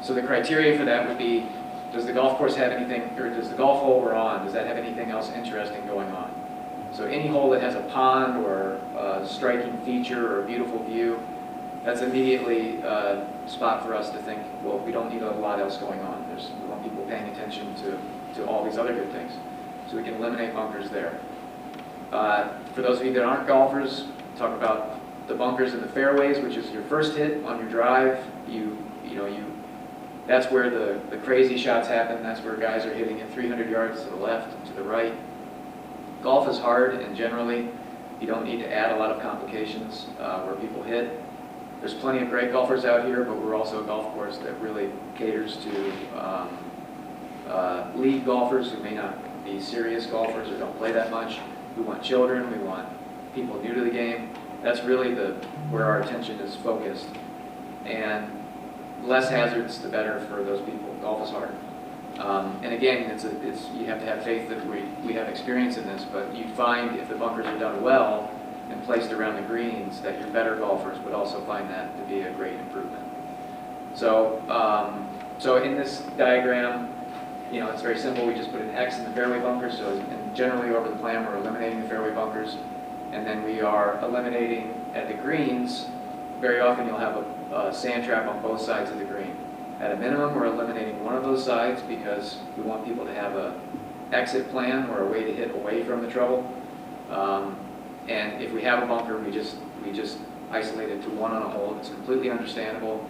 So the criteria for that would be, does the golf course have anything, or does the golf hole we're on, does that have anything else interesting going on? So any hole that has a pond or a striking feature or a beautiful view, that's immediately a spot for us to think, well, we don't need a lot else going on. We want people paying attention to all these other good things. So we can eliminate bunkers there. For those of you that aren't golfers, talk about the bunkers in the fairways, which is your first hit on your drive. That's where the crazy shots happen. That's where guys are hitting it 300 yards to the left and to the right. Golf is hard, and generally, you don't need to add a lot of complications where people hit. There's plenty of great golfers out here, but we're also a golf course that really caters to league golfers who may not be serious golfers or don't play that much. We want children, we want people new to the game. That's really where our attention is focused. And less hazards, the better for those people. Golf is hard. And again, you have to have faith that we have experience in this, but you find if the bunkers are done well and placed around the greens, that your better golfers would also find that to be a great improvement. So, so in this diagram, it's very simple. We just put an X in the fairway bunkers. So, and generally over the plan, we're eliminating the fairway bunkers, and then we are eliminating at the greens. Very often, you'll have a sand trap on both sides of the green. At a minimum, we're eliminating one of those sides because we want people to have a exit plan or a way to hit away from the trouble. And if we have a bunker, we just isolate it to one on a hole. It's completely understandable.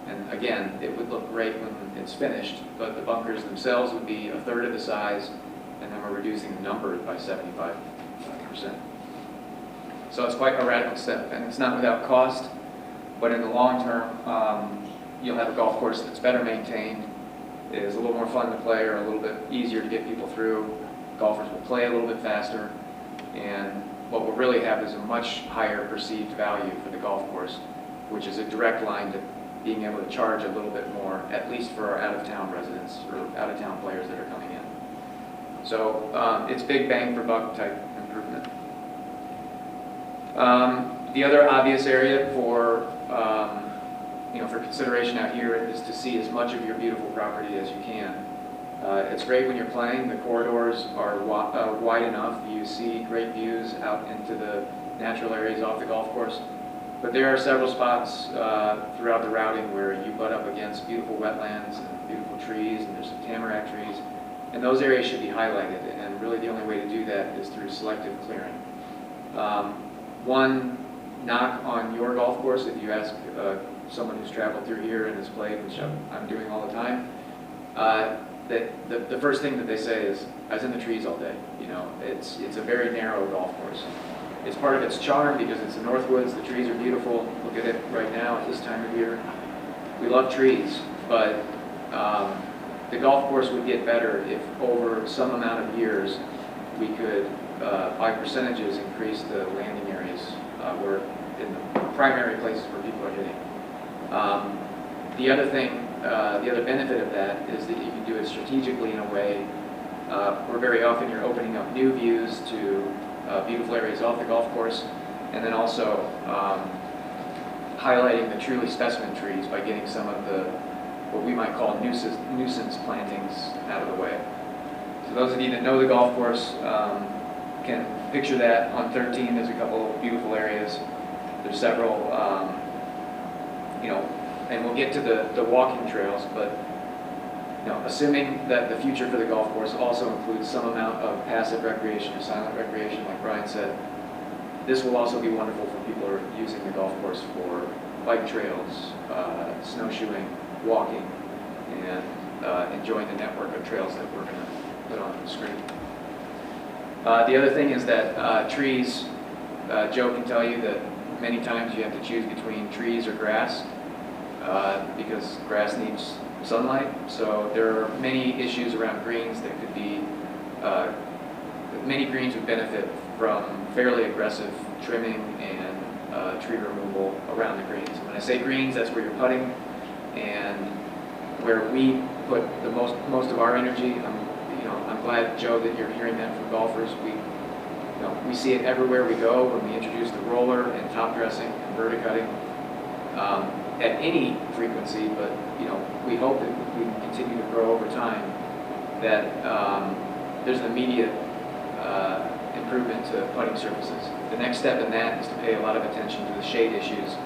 And again, it would look great when it's finished, but the bunkers themselves would be a third of the size, and then we're reducing the number by 75%. So it's quite a radical step, and it's not without cost, but in the long term, you'll have a golf course that's better maintained, is a little more fun to play, or a little bit easier to get people through. Golfers will play a little bit faster, and what we'll really have is a much higher perceived value for the golf course, which is a direct line to being able to charge a little bit more, at least for our out-of-town residents or out-of-town players that are coming in. So it's big bang for buck type improvement. The other obvious area for for consideration out here is to see as much of your beautiful property as you can. It's great when you're playing. The corridors are wide enough. You see great views out into the natural areas off the golf course. But there are several spots throughout the routing where you butt up against beautiful wetlands and beautiful trees, and there's some tamarack trees. And those areas should be highlighted, and really the only way to do that is through selective clearing. One knock on your golf course, if you ask someone who's traveled through here and has played, which I'm doing all the time, the first thing that they say is, I was in the trees all day. It's a very narrow golf course. It's part of its charm because it's the Northwoods, the trees are beautiful. Look at it right now at this time of year. We love trees, but the golf course would get better if over some amount of years we could, by percentages, increase the landing areas where in the primary places where people are hitting. The other thing, the other benefit of that is that you can do it strategically in a way where very often you're opening up new views to beautiful areas off the golf course, and then also highlighting the truly specimen trees by getting some of the, what we might call nuisance plantings out of the way. So those of you that know the golf course can picture that on 13. There's a couple of beautiful areas. There's several, and we'll get to the walking trails, but assuming that the future for the golf course also includes some amount of passive recreation or silent recreation, like Brian said, this will also be wonderful for people who are using the golf course for bike trails, snowshoeing, walking, and enjoying the network of trails that we're going to put on the screen. The other thing is that trees, Joe can tell you that many times you have to choose between trees or grass because grass needs sunlight. So there are many issues around greens that could be, many greens would benefit from fairly aggressive trimming and tree removal around the greens. When I say greens, that's where you're putting, and where we put the most of our energy. I'm glad, Joe, that you're hearing that from golfers. We see it everywhere we go when we introduce the roller and top dressing and verticutting at any frequency, but we hope that we can continue to grow over time, that there's an immediate improvement to putting surfaces. The next step in that is to pay a lot of attention to the shade issues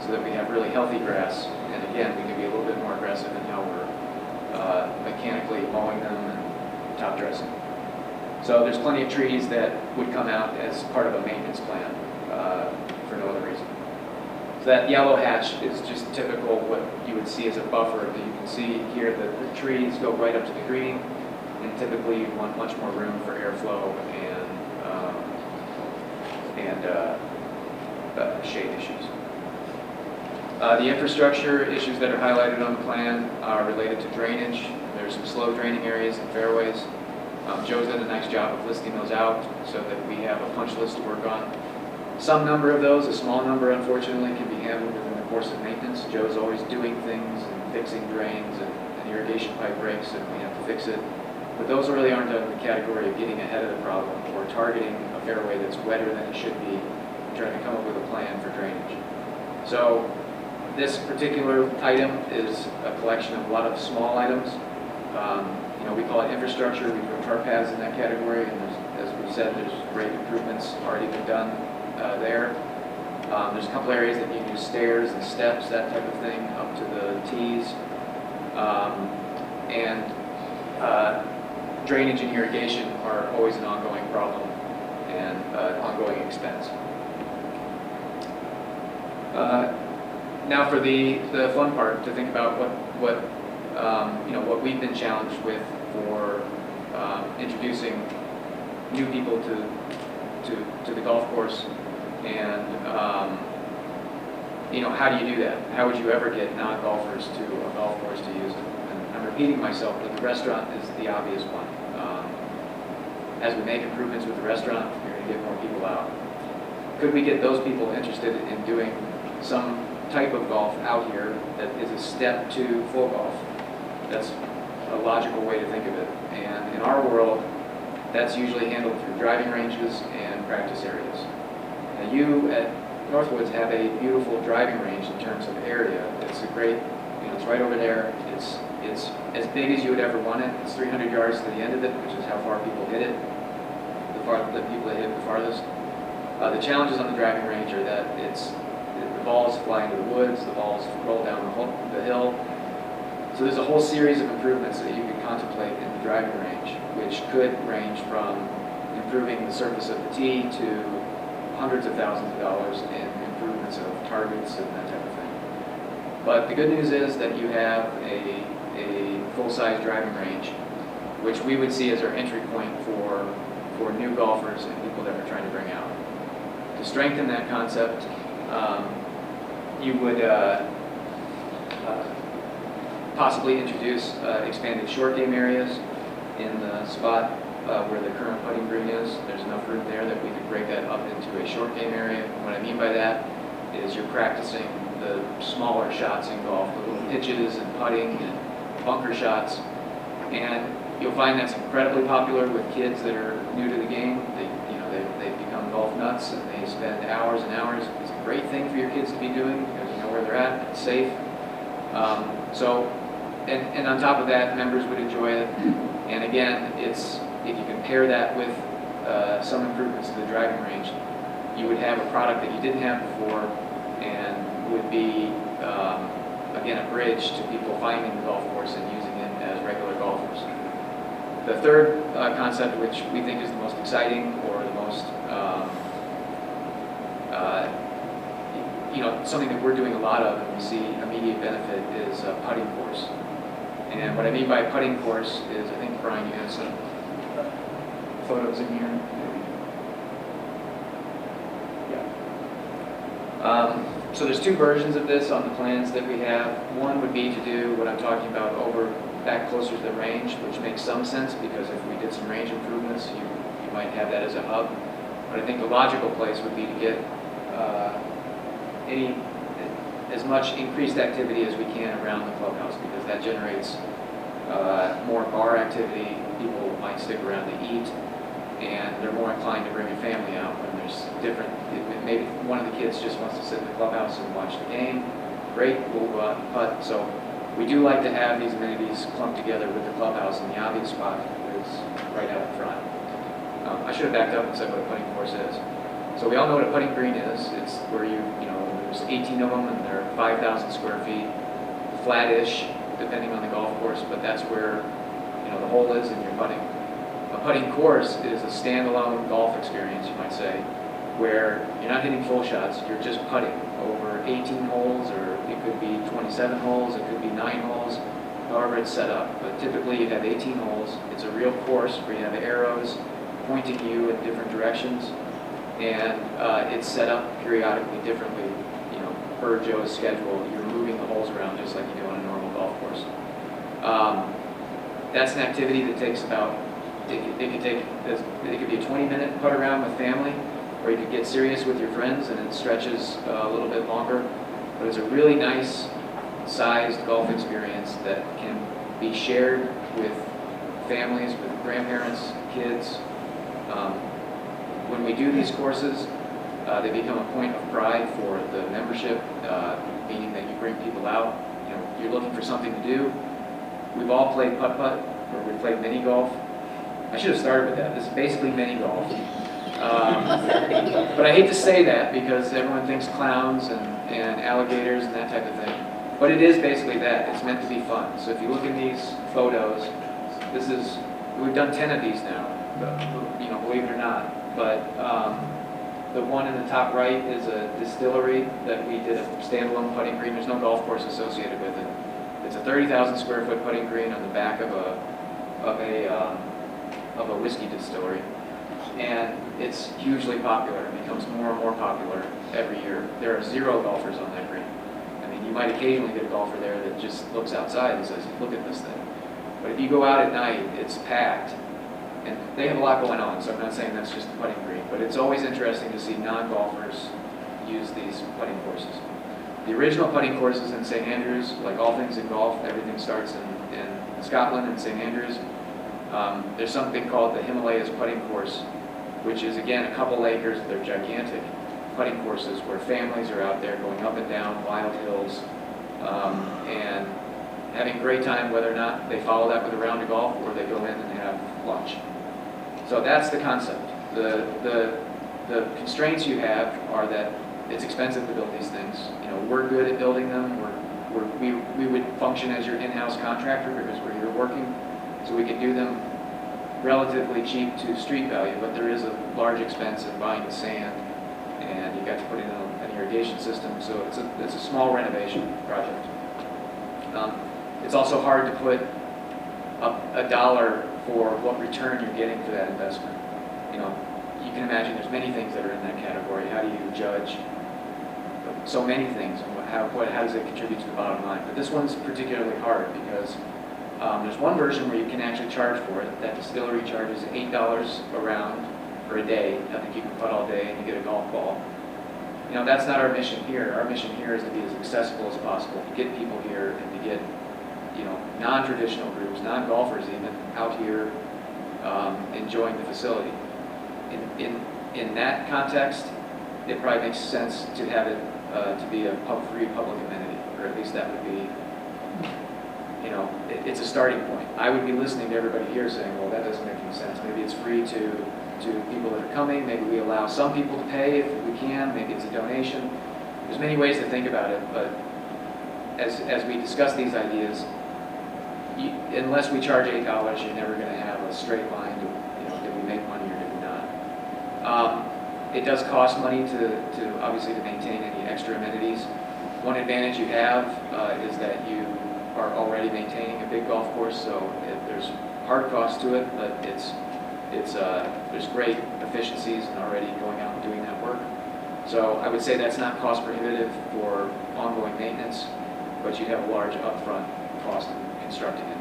so that we have really healthy grass, and again, we can be a little bit more aggressive in how we're mechanically mowing them and top dressing. So there's plenty of trees that would come out as part of a maintenance plan for no other reason. So that yellow hatch is just typical what you would see as a buffer. That you can see here that the trees go right up to the green, and typically you want much more room for airflow and shade issues. The infrastructure issues that are highlighted on the plan are related to drainage. There's some slow draining areas and fairways. Joe's done a nice job of listing those out so that we have a punch list to work on. Some number of those, a small number unfortunately, can be handled within the course of maintenance. Joe's always doing things and fixing drains and an irrigation pipe breaks and we have to fix it. But those really aren't in the category of getting ahead of the problem or targeting a fairway that's wetter than it should be and trying to come up with a plan for drainage. So this particular item is a collection of a lot of small items. We call it infrastructure. We put tar paths in that category, and as we said, there's great improvements already been done there. There's a couple areas that you can use stairs and steps, that type of thing, up to the tees. Drainage and irrigation are always an ongoing problem and ongoing expense. Now for the fun part, to think about what we've been challenged with for introducing new people to the golf course, and how do you do that? How would you ever get non-golfers to a golf course to use it? And I'm repeating myself, but the restaurant is the obvious one. As we make improvements with the restaurant, you're going to get more people out. Could we get those people interested in doing some type of golf out here that is a step to full golf? That's a logical way to think of it. And in our world, that's usually handled through driving ranges and practice areas. Now you at Northwoods have a beautiful driving range in terms of area. It's a great, it's right over there. It's as big as you would ever want it. It's 300 yards to the end of it, which is how far people hit it, the people that hit it the farthest. The challenges on the driving range are that the balls fly into the woods, the balls roll down the hill. So there's a whole series of improvements that you could contemplate in the driving range, which could range from improving the surface of the tee to hundreds of thousands of dollars in improvements of targets and that type of thing. But the good news is that you have a full-size driving range, which we would see as our entry point for new golfers and people that we're trying to bring out. To strengthen that concept, you would possibly introduce expanded short game areas in the spot where the current putting green is. There's enough room there that we could break that up into a short game area. What I mean by that is you're practicing the smaller shots in golf, the little pitches and putting and bunker shots. And you'll find that's incredibly popular with kids that are new to the game. They've become golf nuts and they spend hours and hours. It's a great thing for your kids to be doing because you know where they're at, it's safe. And on top of that, members would enjoy it. And again, if you compare that with some improvements to the driving range, you would have a product that you didn't have before and would be, again, a bridge to people finding the golf course and using it as regular golfers. The third concept, which we think is the most exciting or the most, something that we're doing a lot of and we see immediate benefit is a putting course. And what I mean by putting course is, I think, Brian, you have some photos in here. So there's two versions of this on the plans that we have. One would be to do what I'm talking about over back closer to the range, which makes some sense because if we did some range improvements, you might have that as a hub. But I think the logical place would be to get as much increased activity as we can around the clubhouse, because that generates more bar activity. People might stick around to eat, and they're more inclined to bring a family out when there's different. Maybe one of the kids just wants to sit in the clubhouse and watch the game. Great, we'll go out and putt. So we do like to have these amenities clumped together with the clubhouse, and the obvious spot is right out in front. I should have backed up and said what a putting course is. So we all know what a putting green is. It's where there's 18 of them and they're 5,000 square feet, flat-ish, depending on the golf course, but that's where, the hole is in your putting. A putting course is a standalone golf experience, you might say, where you're not hitting full shots, you're just putting over 18 holes, or it could be 27 holes, it could be 9 holes, however it's set up. But typically you have 18 holes. It's a real course where you have arrows pointing you in different directions, and it's set up periodically differently, per Joe's schedule. You're moving the holes around just like you do on a normal golf course. That's an activity that takes about, it could be a 20-minute putt around with family, or you could get serious with your friends and it stretches a little bit longer. But it's a really nice sized golf experience that can be shared with families, with grandparents, kids. When we do these courses, they become a point of pride for the membership, meaning that you bring people out. You're looking for something to do. We've all played putt-putt, or we've played mini golf. I should have started with that. This is basically mini golf. But I hate to say that because everyone thinks clowns and alligators and that type of thing. But it is basically that. It's meant to be fun. So if you look in these photos, we've done 10 of these now, believe it or not. But the one in the top right is a distillery that we did a standalone putting green. There's no golf course associated with it. It's a 30,000 square foot putting green on the back of a whiskey distillery, and it's hugely popular. It becomes more and more popular every year. There are 0 golfers on that green. I mean, you might occasionally get a golfer there that just looks outside and says, "Look at this thing." But if you go out at night, it's packed. And they have a lot going on, so I'm not saying that's just the putting green, but it's always interesting to see non-golfers use these putting courses. The original putting courses in St. Andrews, like all things in golf, everything starts in Scotland and St. Andrews. There's something called the Himalayas putting course, which is, again, a couple acres. They're gigantic putting courses where families are out there going up and down wild hills and having a great time, whether or not they follow that with a round of golf or they go in and have lunch. So that's the concept. The constraints you have are that it's expensive to build these things. We're good at building them. We would function as your in-house contractor because we're here working, so we can do them relatively cheap to street value. But there is a large expense in buying the sand, and you got to put in an irrigation system. So it's a small renovation project. It's also hard to put up a dollar for what return you're getting for that investment. You can imagine there's many things that are in that category. How do you judge so many things, and how does it contribute to the bottom line? But this one's particularly hard because there's one version where you can actually charge for it. That distillery charges $8 a round for a day. I think you can putt all day and you get a golf ball. That's not our mission here. Our mission here is to be as accessible as possible, to get people here and to get non-traditional groups, non-golfers even, out here enjoying the facility. In that context, it probably makes sense to have it to be a free public amenity, or at least that would be, it's a starting point. I would be listening to everybody here saying, well, that doesn't make any sense. Maybe it's free to people that are coming. Maybe we allow some people to pay if we can. Maybe it's a donation. There's many ways to think about it, but as we discuss these ideas, unless we charge $8, you're never going to have a straight line to, did we make money or did we not? It does cost money obviously to maintain any extra amenities. One advantage you have is that you are already maintaining a big golf course, so there's hard cost to it, but there's great efficiencies in already going out and doing that work. So I would say that's not cost prohibitive for ongoing maintenance, but you have a large upfront cost in constructing it.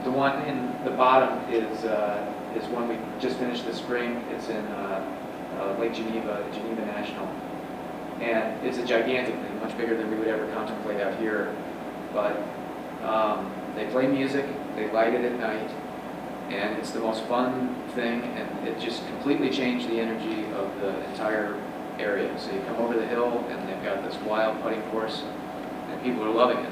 The one in the bottom is one we just finished this spring. It's in Lake Geneva, Geneva National. And it's a gigantic thing, much bigger than we would ever contemplate out here. But they play music, they light it at night, and it's the most fun thing, and it just completely changed the energy of the entire area. So you come over the hill, and they've got this wild putting course, and people are loving it.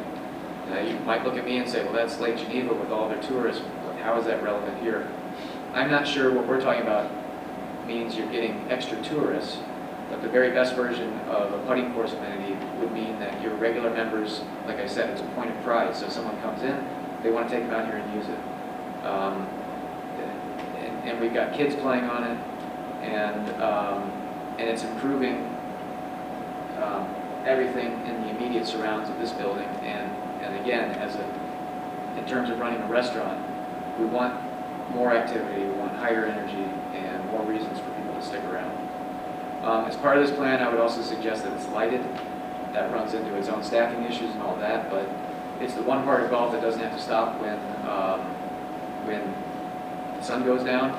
Now you might look at me and say, well, that's Lake Geneva with all their tourists. How is that relevant here? I'm not sure what we're talking about means you're getting extra tourists, but the very best version of a putting course amenity would mean that your regular members, like I said, it's a point of pride. So if someone comes in, they want to take them out here and use it. And we've got kids playing on it, and it's improving everything in the immediate surrounds of this building. And again, in terms of running a restaurant, we want more activity, we want higher energy, and more reasons for people to stick around. As part of this plan, I would also suggest that it's lighted. That runs into its own staffing issues and all that, but it's the one part of golf that doesn't have to stop when the sun goes down.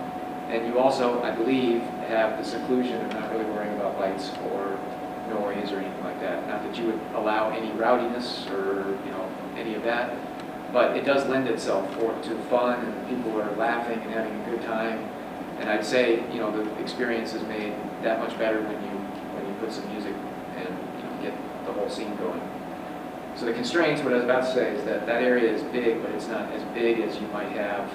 And you also, I believe, have the seclusion of not really worrying about lights or noise or anything like that. Not that you would allow any rowdiness or any of that, but it does lend itself to fun, and people are laughing and having a good time. And I'd say the experience is made that much better when you put some music and get the whole scene going. So the constraints, what I was about to say, is that area is big, but it's not as big as you might have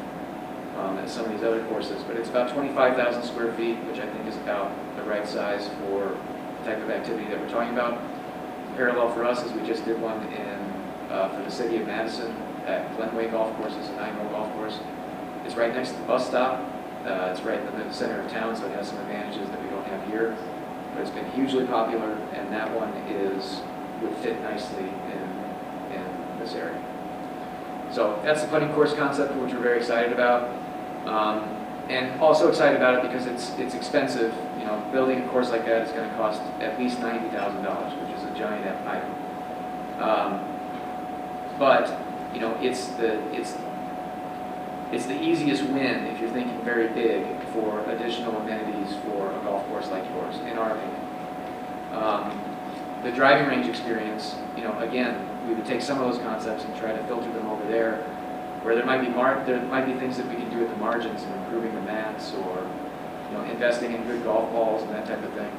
at some of these other courses. But it's about 25,000 square feet, which I think is about the right size for the type of activity that we're talking about. Parallel for us is we just did one for the city of Madison at Glenway Golf Course. It's a 9-hole golf course. It's right next to the bus stop. It's right in the center of town, so it has some advantages that we don't have here. But it's been hugely popular, and that one would fit nicely in this area. So that's the putting course concept, which we're very excited about. And also excited about it because it's expensive. Building a course like that is going to cost at least $90,000, which is a giant item. But it's the easiest win if you're thinking very big for additional amenities for a golf course like yours, in our opinion. The driving range experience, again, we would take some of those concepts and try to filter them over there, where there might be things that we can do at the margins in improving the mats or investing in good golf balls and that type of thing,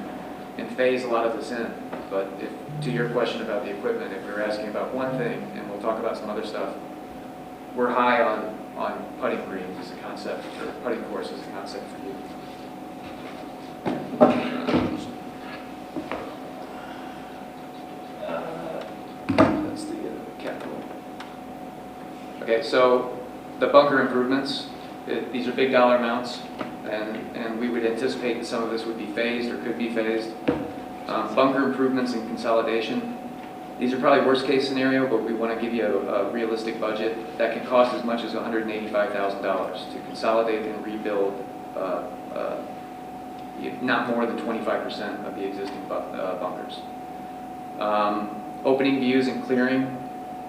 and phase a lot of this in. But to your question about the equipment, if we were asking about one thing, and we'll talk about some other stuff, we're high on putting greens as a concept, or putting course as a concept for you. That's the capital. Okay, so the bunker improvements, these are big dollar amounts, and we would anticipate that some of this would be phased or could be phased. Bunker improvements and consolidation. These are probably worst case scenario, but we want to give you a realistic budget that can cost as much as $185,000 to consolidate and rebuild not more than 25% of the existing bunkers. Opening views and clearing,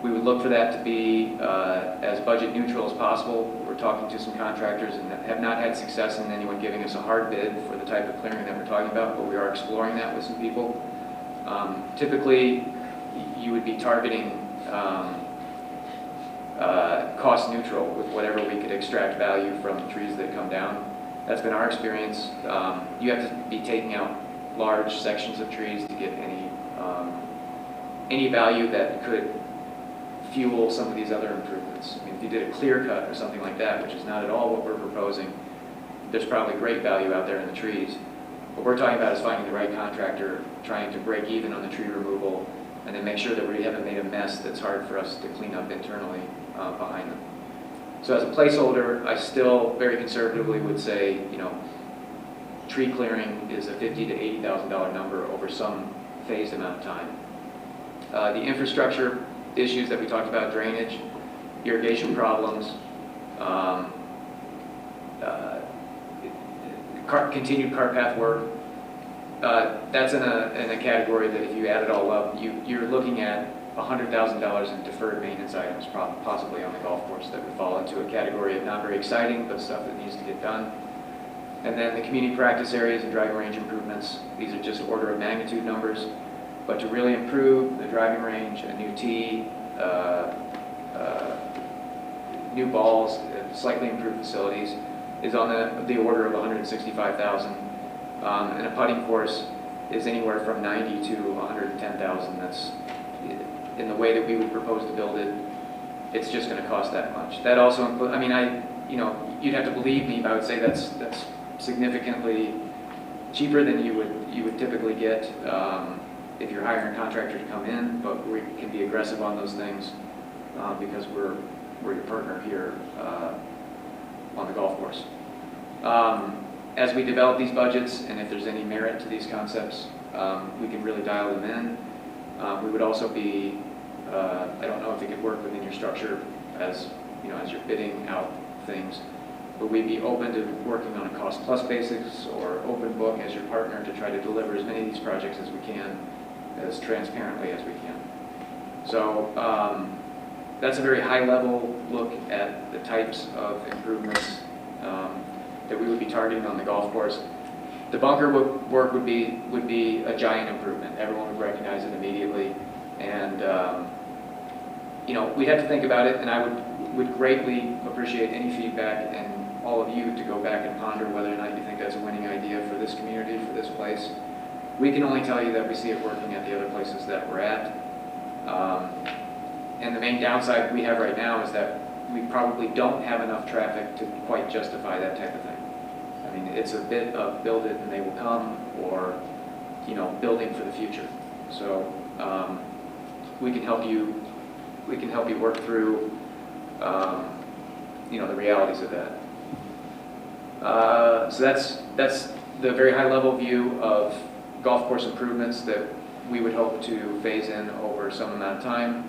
we would look for that to be as budget neutral as possible. We're talking to some contractors and have not had success in anyone giving us a hard bid for the type of clearing that we're talking about, but we are exploring that with some people. Typically, you would be targeting cost neutral with whatever we could extract value from the trees that come down. That's been our experience. You have to be taking out large sections of trees to get any value that could fuel some of these other improvements. I mean, if you did a clear cut or something like that, which is not at all what we're proposing, there's probably great value out there in the trees. What we're talking about is finding the right contractor, trying to break even on the tree removal, and then make sure that we haven't made a mess that's hard for us to clean up internally behind them. So as a placeholder, I still very conservatively would say, tree clearing is a $50,000 to $80,000 number over some phased amount of time. The infrastructure, issues that we talked about, drainage, irrigation problems, continued cart path work, that's in a category that if you add it all up, you're looking at $100,000 in deferred maintenance items possibly on the golf course that would fall into a category of not very exciting, but stuff that needs to get done. And then the community practice areas and driving range improvements, these are just order of magnitude numbers. But to really improve the driving range, a new tee, new balls, slightly improved facilities, is on the order of $165,000. And a putting course is anywhere from $90,000 to $110,000. That's in the way that we would propose to build it. It's just going to cost that much. That also includes. I mean, you'd have to believe me, but I would say that's significantly cheaper than you would typically get if you're hiring a contractor to come in. But we can be aggressive on those things because we're your partner here on the golf course. As we develop these budgets, and if there's any merit to these concepts, we can really dial them in. We would also be, I don't know if it could work within your structure as you're bidding out things, but we'd be open to working on a cost plus basis or open book as your partner to try to deliver as many of these projects as we can, as transparently as we can. So that's a very high level look at the types of improvements that we would be targeting on the golf course. The bunker work would be a giant improvement. Everyone would recognize it immediately, and we'd have to think about it. And I would greatly appreciate any feedback and all of you to go back and ponder whether or not you think that's a winning idea for this community, for this place. We can only tell you that we see it working at the other places that we're at. And the main downside we have right now is that we probably don't have enough traffic to quite justify that type of thing. I mean, it's a bit of build it and they will come, or building for the future. So we can help you. We can help you work through the realities of that. So that's the very high level view of golf course improvements that we would hope to phase in over some amount of time.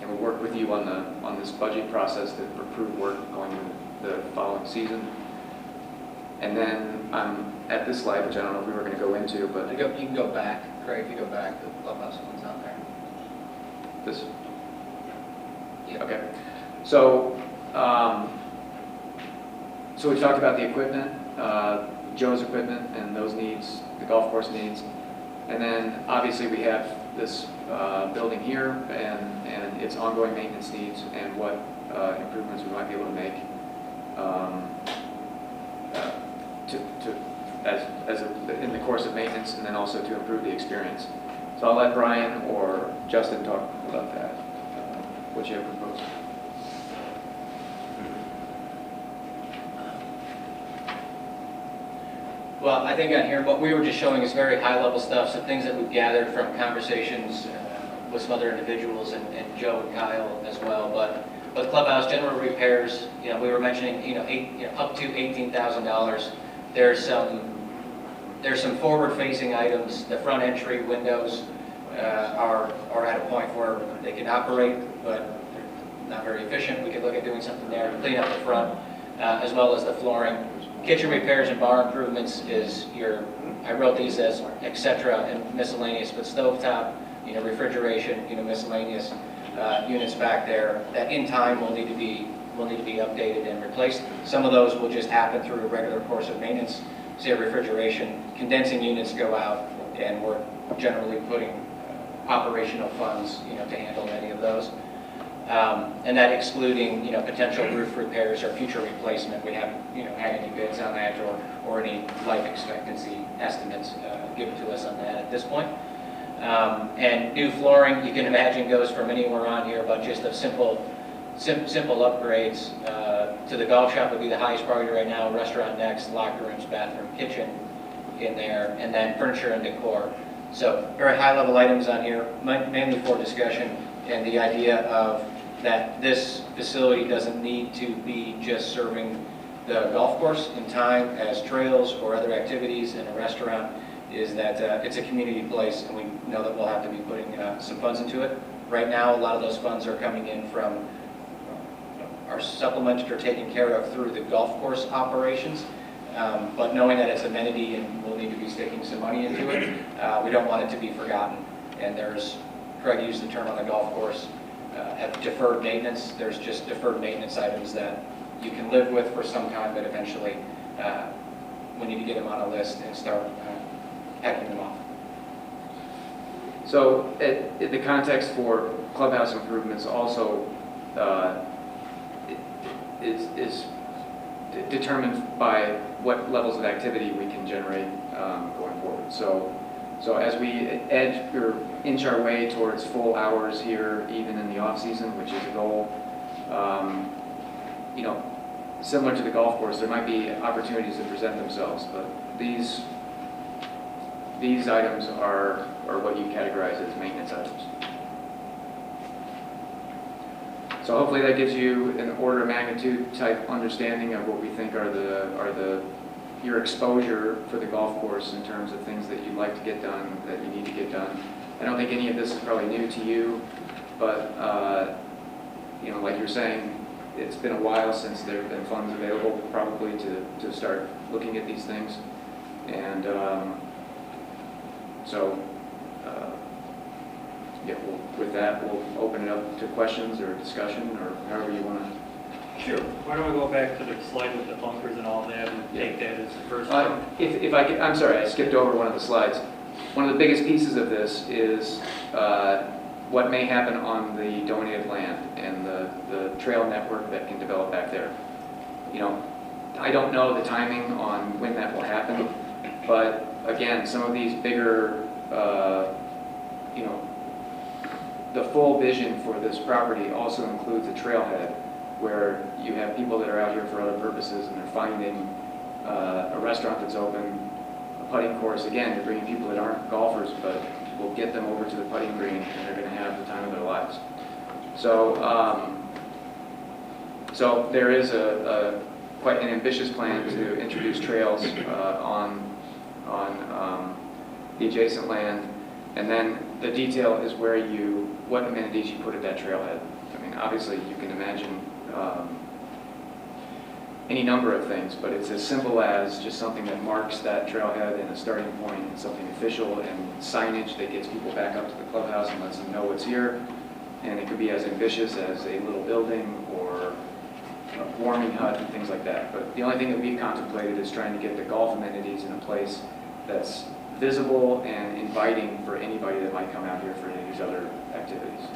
And we'll work with you on this budget process to approve work going into the following season. And then I'm at this slide, which I don't know if we were going to go into, but You can go back, Craig, if you go back, the clubhouse one's on there. this. Yeah. Okay. So so we talked about the equipment, Joe's equipment and those needs, the golf course needs. And then obviously we have this building here and its ongoing maintenance needs and what improvements we might be able to make in the course of maintenance, and then also to improve the experience. So I'll let Brian or Justin talk about that, what you have proposed. Well, I think on here, what we were just showing is very high-level stuff, some things that we've gathered from conversations with some other individuals and Joe and Kyle as well. But clubhouse general repairs, we were mentioning, up to $18,000. There's some forward-facing items. The front entry windows are at a point where they can operate, but they're not very efficient. We could look at doing something there to clean up the front, as well as the flooring. Kitchen repairs and bar improvements is I wrote these as et cetera and miscellaneous, but stovetop, refrigeration, miscellaneous units back there that in time will need to be updated and replaced. Some of those will just happen through a regular course of maintenance. Say refrigeration, condensing units go out, and we're generally putting operational funds, to handle many of those. And that excluding, potential roof repairs or future replacement. We haven't, had any bids on that or any life expectancy estimates given to us on that at this point. And new flooring, you can imagine, goes from anywhere on here, but just of simple upgrades. To the golf shop would be the highest priority right now. Restaurant next, locker rooms, bathroom, kitchen in there, and then furniture and decor. So very high-level items on here, mainly for discussion, and the idea of that this facility doesn't need to be just serving the golf course in time as trails or other activities and a restaurant, is that it's a community place, and we know that we'll have to be putting some funds into it. Right now, a lot of those funds are coming in from our supplements are taken care of through the golf course operations. But knowing that it's amenity and we'll need to be sticking some money into it, we don't want it to be forgotten. And there's, Craig used the term on the golf course, at deferred maintenance. There's just deferred maintenance items that you can live with for some time, but eventually we need to get them on a list and start packing them off. So in the context for clubhouse improvements also is determined by what levels of activity we can generate going forward. So as we edge or inch our way towards full hours here, even in the off season, which is a goal, you know, similar to the golf course, there might be opportunities that present themselves, but these items are what you categorize as maintenance items. So hopefully that gives you an order of magnitude type understanding of what we think are your exposure for the golf course in terms of things that you'd like to get done, that you need to get done. I don't think any of this is probably new to you, but you know, like you're saying, it's been a while since there have been funds available probably to start looking at these things. And yeah, with that, we'll open it up to questions or discussion or however you want to. Sure. Why don't we go back to the slide with the bunkers and all that and take that as the first one? If I could, I'm sorry, I skipped over one of the slides. One of the biggest pieces of this is what may happen on the donated land and the trail network that can develop back there. You know, I don't know the timing on when that will happen, but again, some of these bigger, you know, the full vision for this property also includes a trailhead where you have people that are out here for other purposes and they're finding a restaurant that's open, a putting course. Again, you're bringing people that aren't golfers, but will get them over to the putting green and they're going to have the time of their lives. So, so there is quite an ambitious plan to introduce trails on the adjacent land, and then the detail is what amenities you put at that trailhead. I mean, obviously you can imagine any number of things, but it's as simple as just something that marks that trailhead and a starting point, and something official and signage that gets people back up to the clubhouse and lets them know what's here. And it could be as ambitious as a little building or a warming hut and things like that. But the only thing that we've contemplated is trying to get the golf amenities in a place that's visible and inviting for anybody that might come out here for any of these other activities.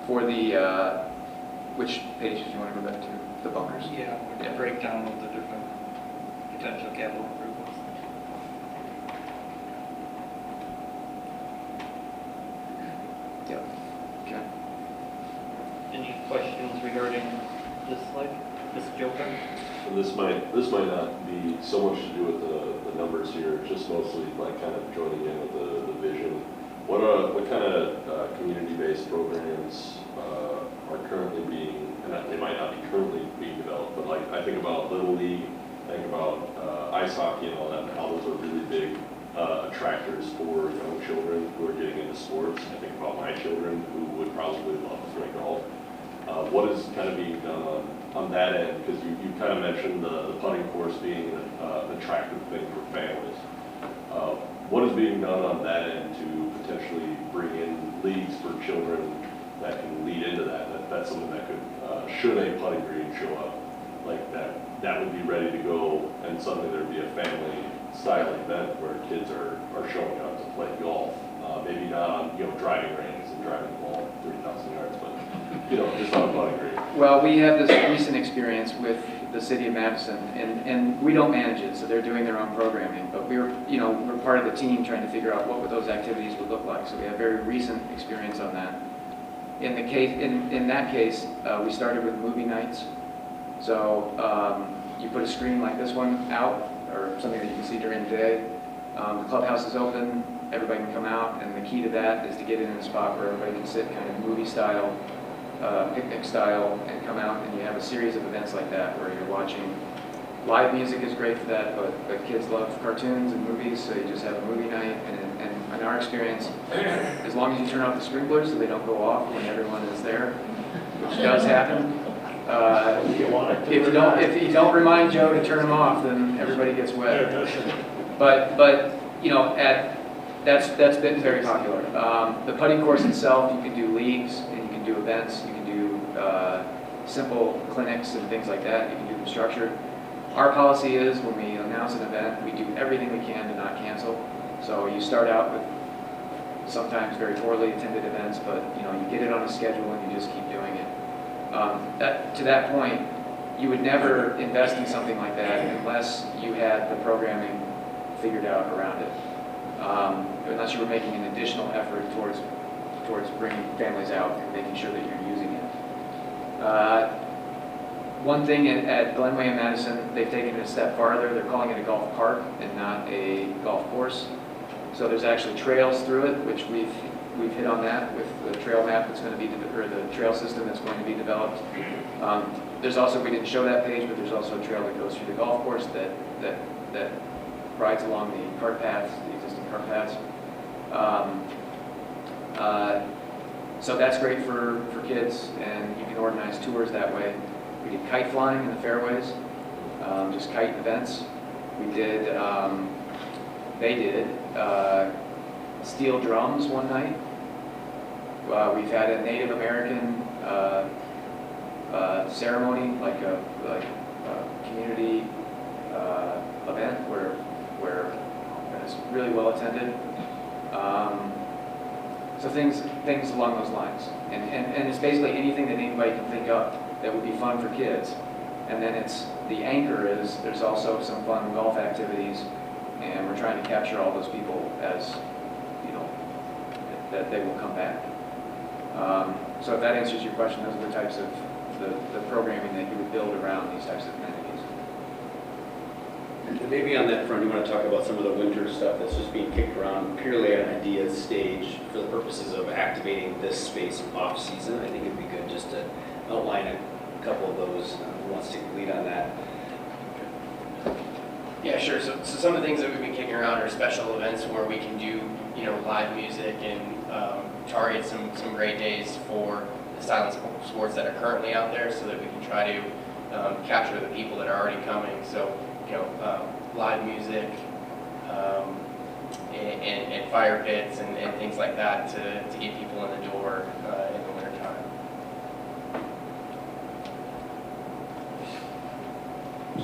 For the, which page do you want to go back to? The bunkers? Yeah, the breakdown of the different potential capital improvements. Yep. Okay. Any questions regarding this slide? Ms. Joker? And this might not be so much to do with the numbers here, just mostly like kind of joining in with the vision. What kind of community-based programs are currently being, and they might not be currently being developed, but like I think about Little League, I think about ice hockey and all that, and how those are really big attractors for young children who are getting into sports. I think about my children who would probably love to play golf. What is kind of being done on that end? Because you kind of mentioned the putting course being an attractive thing for families. What is being done on that end to potentially bring in leagues for children that can lead into that? That's something that could, should a putting green show up, like that would be ready to go, and suddenly there'd be a family style event where kids are showing up to play golf. Maybe not on driving ranges and driving the ball 3,000 yards, but just on a putting green. Well, we have this recent experience with the city of Madison, and we don't manage it, so they're doing their own programming. But we're part of the team trying to figure out what those activities would look like. So we have very recent experience on that. In that case, we started with movie nights. So you put a screen like this one out, or something that you can see during the day. The clubhouse is open. Everybody can come out, and the key to that is to get in a spot where everybody can sit kind of movie style, picnic style, and come out, and you have a series of events like that where you're watching Live music is great for that, but kids love cartoons and movies, so you just have a movie night. And in our experience, as long as you turn off the sprinklers so they don't go off when everyone is there, which does happen. If you don't remind Joe to turn them off, then everybody gets wet. But you know, that's been very popular. The putting course itself, you can do leagues and you can do events. You can do simple clinics and things like that. You can do them structured. Our policy is when we announce an event, we do everything we can to not cancel. So you start out with sometimes very poorly attended events, but you know, you get it on a schedule and you just keep doing it. To that point, you would never invest in something like that unless you had the programming figured out around it. Unless you were making an additional effort towards bringing families out and making sure that you're using it. One thing at Glenway and Madison, they've taken it a step farther. They're calling it a golf park and not a golf course. So there's actually trails through it, which we've hit on that with the trail map that's going to be, or the trail system that's going to be developed. There's also, we didn't show that page, but there's also a trail that goes through the golf course that rides along the cart paths, the existing cart paths. So that's great for kids, and you can organize tours that way. We did kite flying in the fairways, just kite events. We did, they did steel drums one night. We've had a Native American ceremony, like a community event where it's really well attended. So things along those lines, and it's basically anything that anybody can think of that would be fun for kids. And then the anchor is there's also some fun golf activities, and we're trying to capture all those people as, you know, that they will come back. So if that answers your question, those are the types of the programming that you would build around these types of amenities. And maybe on that front, you want to talk about some of the winter stuff that's just being kicked around purely at an idea stage for the purposes of activating this space off season. I think it'd be good just to outline a couple of those. Who wants to take the lead on that? Yeah, sure. So some of the things that we've been kicking around are special events where we can do, you know, live music and target some great days for the silent sports that are currently out there, so that we can try to capture the people that are already coming. So, you know, live music and fire pits and things like that to get people in the door in the wintertime.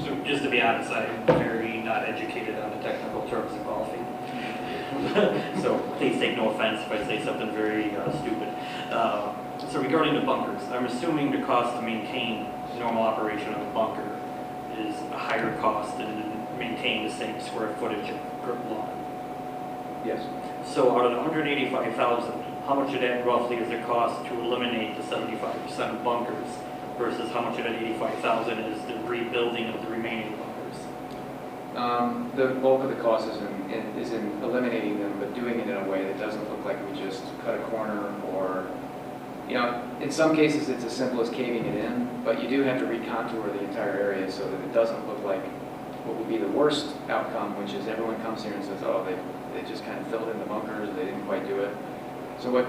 So just to be honest, I'm very not educated on the technical terms of golfing. So please take no offense if I say something very stupid. So regarding the bunkers, I'm assuming the cost to maintain the normal operation of a bunker is a higher cost than maintain the same square footage of grip lawn. Yes. So out of the 185,000, how much of that roughly is the cost to eliminate the 75% of bunkers versus how much of that 85,000 is the rebuilding of the remaining bunkers? The bulk of the cost is in eliminating them, but doing it in a way that doesn't look like we just cut a corner, or, you know, in some cases it's as simple as caving it in, but you do have to recontour the entire area so that it doesn't look like what would be the worst outcome, which is everyone comes here and says, oh, they just kind of filled in the bunkers, they didn't quite do it. So what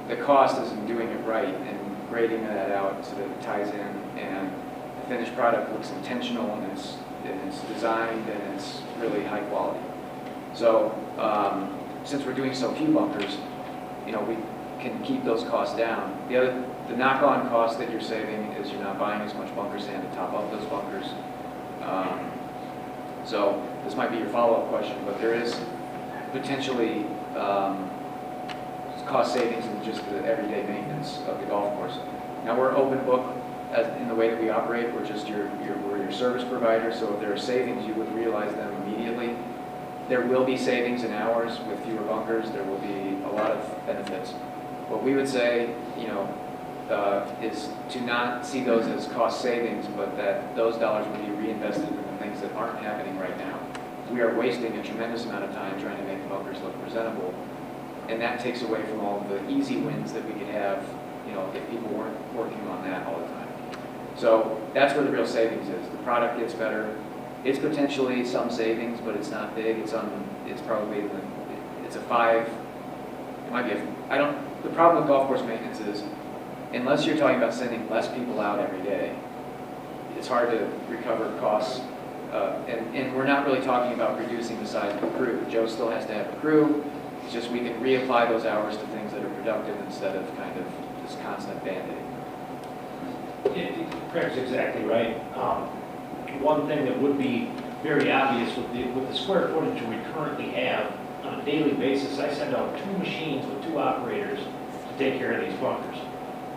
the cost is in doing it right and grading that out so that it ties in, and the finished product looks intentional, and it's designed, and it's really high quality. So since we're doing so few bunkers, you know, we can keep those costs down. The knock-on cost that you're saving is you're not buying as much bunker sand to top up those bunkers. So this might be your follow-up question, but there is potentially cost savings in just the everyday maintenance of the golf course. Now, we're open book in the way that we operate. We're just we're your service provider, so if there are savings, you would realize them immediately. There will be savings in hours with fewer bunkers. There will be a lot of benefits. What we would say, you know, is to not see those as cost savings, but that those dollars would be reinvested in the things that aren't happening right now. We are wasting a tremendous amount of time trying to make the bunkers look presentable, and that takes away from all of the easy wins that we could have, you know, if people weren't working on that all the time. So that's where the real savings is. The product gets better, It's potentially some savings, but it's not big. It's probably, it's a 5, it might be the problem with golf course maintenance is, unless you're talking about sending less people out every day, it's hard to recover costs. And we're not really talking about reducing the size of the crew. Joe still has to have a crew. It's just we can reapply those hours to things that are productive instead of kind of this constant band-aid. Craig's exactly right. One thing that would be very obvious with the square footage we currently have on a daily basis, I send out 2 machines with 2 operators to take care of these bunkers.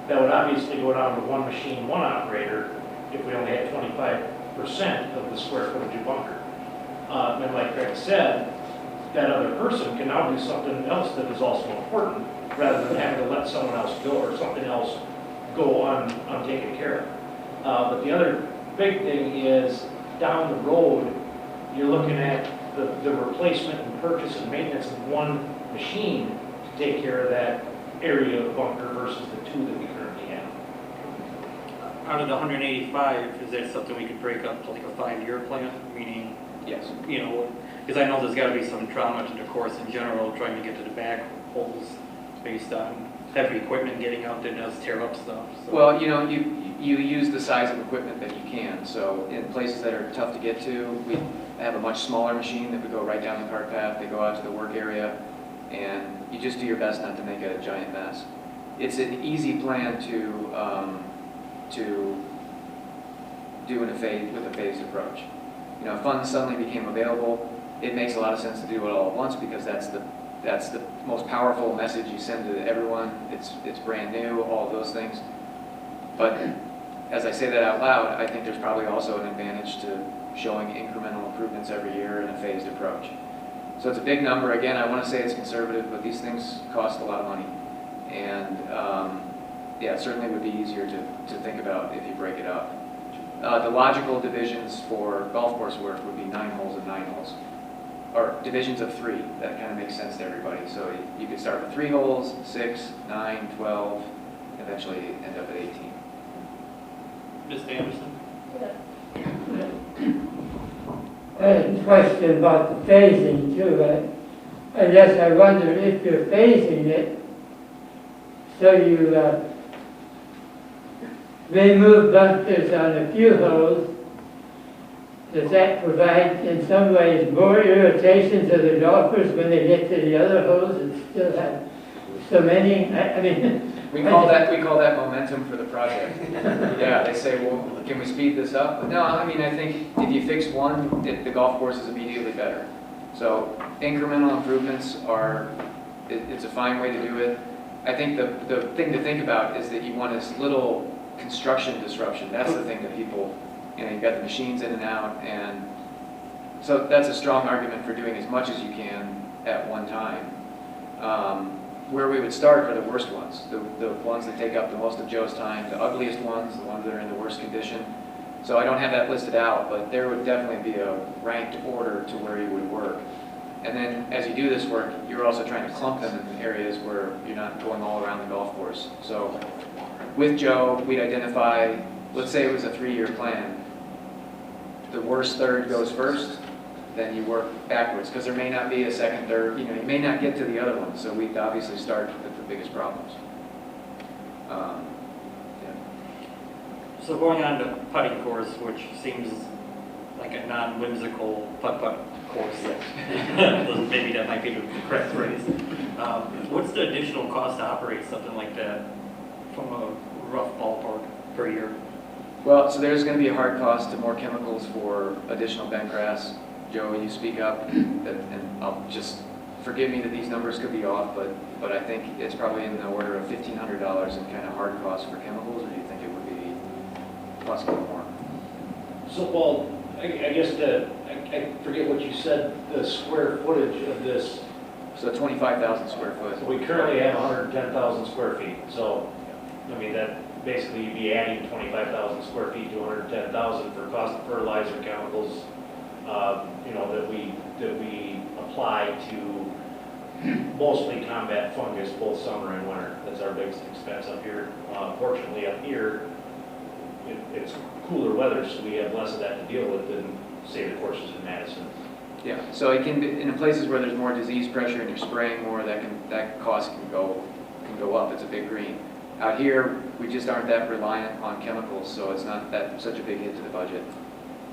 That would obviously go down to 1 machine, 1 operator if we only had 25% of the square footage of bunker. And like Craig said, that other person can now do something else that is also important rather than having to let someone else go or something else go untaken care of. But the other big thing is down the road, you're looking at the replacement and purchase and maintenance of 1 machine to take care of that area of bunker versus the 2 that we currently have. Out of the 185, is that something we could break up to like a 5-year plan? Meaning, Yes. you know, because I know there's got to be some trauma to the course in general, trying to get to the back holes based on heavy equipment getting out there does tear up stuff. So. Well, you know, you use the size of equipment that you can. So in places that are tough to get to, we have a much smaller machine that would go right down the cart path. They go out to the work area, and you just do your best not to make a giant mess. It's an easy plan to do with a phased approach. You know, if funds suddenly became available, it makes a lot of sense to do it all at once because that's the most powerful message you send to everyone. It's brand new, all of those things. But as I say that out loud, I think there's probably also an advantage to showing incremental improvements every year in a phased approach. So it's a big number. Again, I want to say it's conservative, but these things cost a lot of money. And yeah, it certainly would be easier to think about if you break it up. The logical divisions for golf course work would be 9 holes and 9 holes. Or divisions of 3. That kind of makes sense to everybody. So you could start with 3 holes, 6, 9, 12, eventually end up at 18. Ms. Anderson? I had a question about the phasing too. I guess I wonder if you're phasing it, so you remove bunkers on a few holes, does that provide in some ways more irritation to the golfers when they get to the other holes and still have so many? I mean, we call that momentum for the project. Yeah, they say, well, can we speed this up? But no, I mean, I think if you fix one, the golf course is immediately better. So incremental improvements it's a fine way to do it. I think the thing to think about is that you want as little construction disruption. That's the thing that people, you know, you've got the machines in and out, and so that's a strong argument for doing as much as you can at one time. Where we would start are the worst ones, the ones that take up the most of Joe's time, the ugliest ones, the ones that are in the worst condition. So I don't have that listed out, but there would definitely be a ranked order to where you would work. And then as you do this work, you're also trying to clump them in areas where you're not going all around the golf course. So with Joe, we'd identify, let's say it was a 3-year plan. The worst third goes first, then you work backwards, because there may not be a second, third, you know, you may not get to the other ones, so we'd obviously start with the biggest problems. Yeah. So going on to putting course, which seems like a non-whimsical putt-putt course, maybe that might be the correct phrase. What's the additional cost to operate something like that from a rough ballpark per year? Well, so there's going to be a hard cost to more chemicals for additional bent grass. Joe, you speak up, and I'll just forgive me that these numbers could be off, but I think it's probably in the order of $1,500 in kind of hard costs for chemicals, or do you think it would be possibly more? So, Paul, I guess I forget what you said, the square footage of this. So 25,000 square foot. So we currently have 110,000 square feet. So, I mean, that basically you'd be adding 25,000 square feet to 110,000 for cost of fertilizer, chemicals, you know, that we apply to mostly combat fungus both summer and winter. That's our biggest expense up here. Fortunately, up here, it's cooler weather, so we have less of that to deal with than say the courses in Madison. Yeah, so it can be, in places where there's more disease pressure and you're spraying more, that cost can go up. It's a big green. Out here, we just aren't that reliant on chemicals, so it's not that such a big hit to the budget.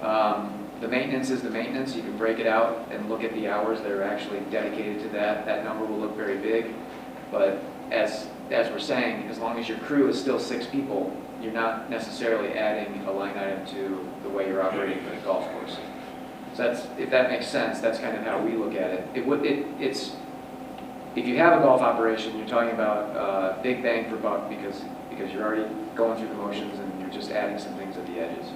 The maintenance is the maintenance. You can break it out and look at the hours that are actually dedicated to that. That number will look very big, but as we're saying, as long as your crew is still 6 people, you're not necessarily adding a line item to the way you're operating for the golf course. So that's, if that makes sense, that's kind of how we look at it. It's if you have a golf operation, you're talking about big bang for buck because you're already going through the motions and you're just adding some things at the edges.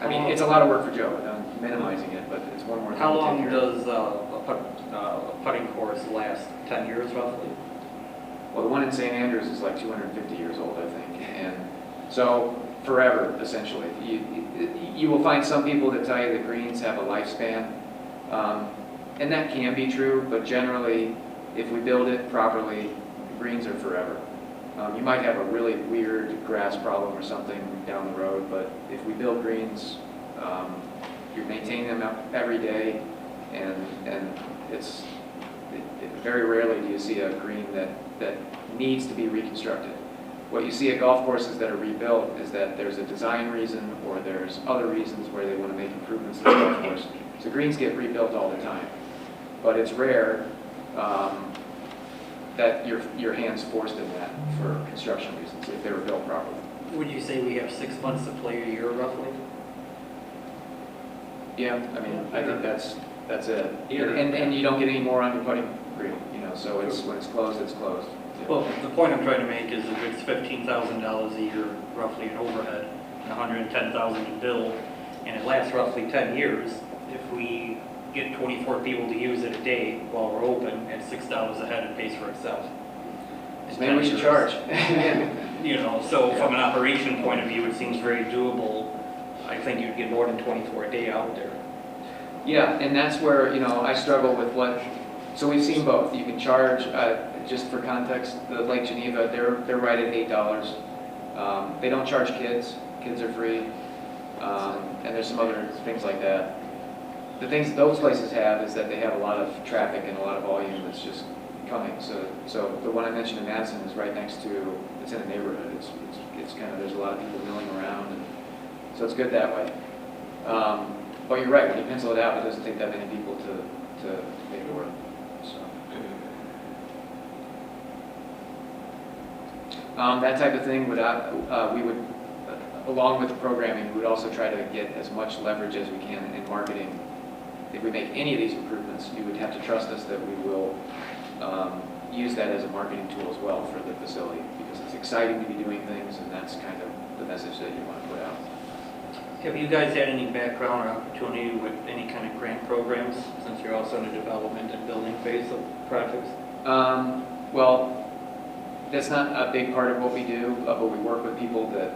I mean, it's a lot of work for Joe. I'm minimizing it, but it's one more thing. How to take long care of. does a putting course last? 10 years roughly? Well, the one in St. Andrews is like 250 years old, I think, and so forever, essentially. You will find some people that tell you the greens have a lifespan, and that can be true, but generally, if we build it properly, the greens are forever. You might have a really weird grass problem or something down the road, but if we build greens, you're maintaining them every day, and it's very rarely do you see a green that needs to be reconstructed. What you see at golf courses that are rebuilt is that there's a design reason or there's other reasons where they want to make improvements to the golf course. So greens get rebuilt all the time, but it's rare that your hand's forced in that for construction reasons if they were built properly. Would you say we have 6 months to play a year roughly? Yeah, I mean, I think that's it. And you don't get any more on your putting green, you know. So it's when it's closed, it's closed. Yeah. Well, the point I'm trying to make is if it's $15,000 a year roughly in overhead and $110,000 to build, and it lasts roughly 10 years, if we get 24 people to use it a day while we're open at $6 a head, it pays for itself. So maybe we should charge. You know, so from an operation point of view, it seems very doable. I think you'd get more than 24 a day out there. Yeah, and that's where, you know, I struggle with what, so we've seen both. You can charge, just for context, the Lake Geneva, they're right at $8. They don't charge kids. Kids are free. And there's some other things like that. The things those places have is that they have a lot of traffic and a lot of volume that's just coming. So the one I mentioned in Madison is right next to, it's in a neighborhood. It's kind of, there's a lot of people milling around, and so it's good that way. But you're right, when you pencil it out, it doesn't take that many people to make it work. So. That type of thing would, we would, along with the programming, we would also try to get as much leverage as we can in marketing. If we make any of these improvements, you would have to trust us that we will use that as a marketing tool as well for the facility, because it's exciting to be doing things, and that's kind of the message that you want to put out. Have you guys had any background or opportunity with any kind of grant programs, since you're also in the development and building phase of projects? Well, that's not a big part of what we do, but we work with people that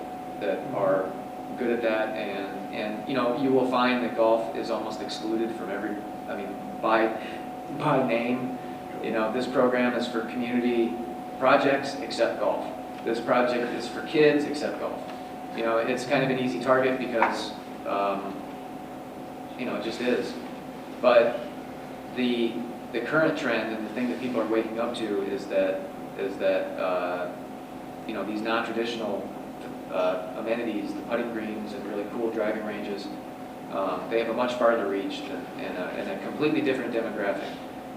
are good at that, and you know, you will find that golf is almost excluded from every, I mean, by name. You know, this program is for community projects except golf. This project is for kids except golf. You know, it's kind of an easy target because, you know, it just is. But the current trend and the thing that people are waking up to is that you know, these non-traditional amenities, the putting greens and really cool driving ranges, they have a much farther reach and a completely different demographic.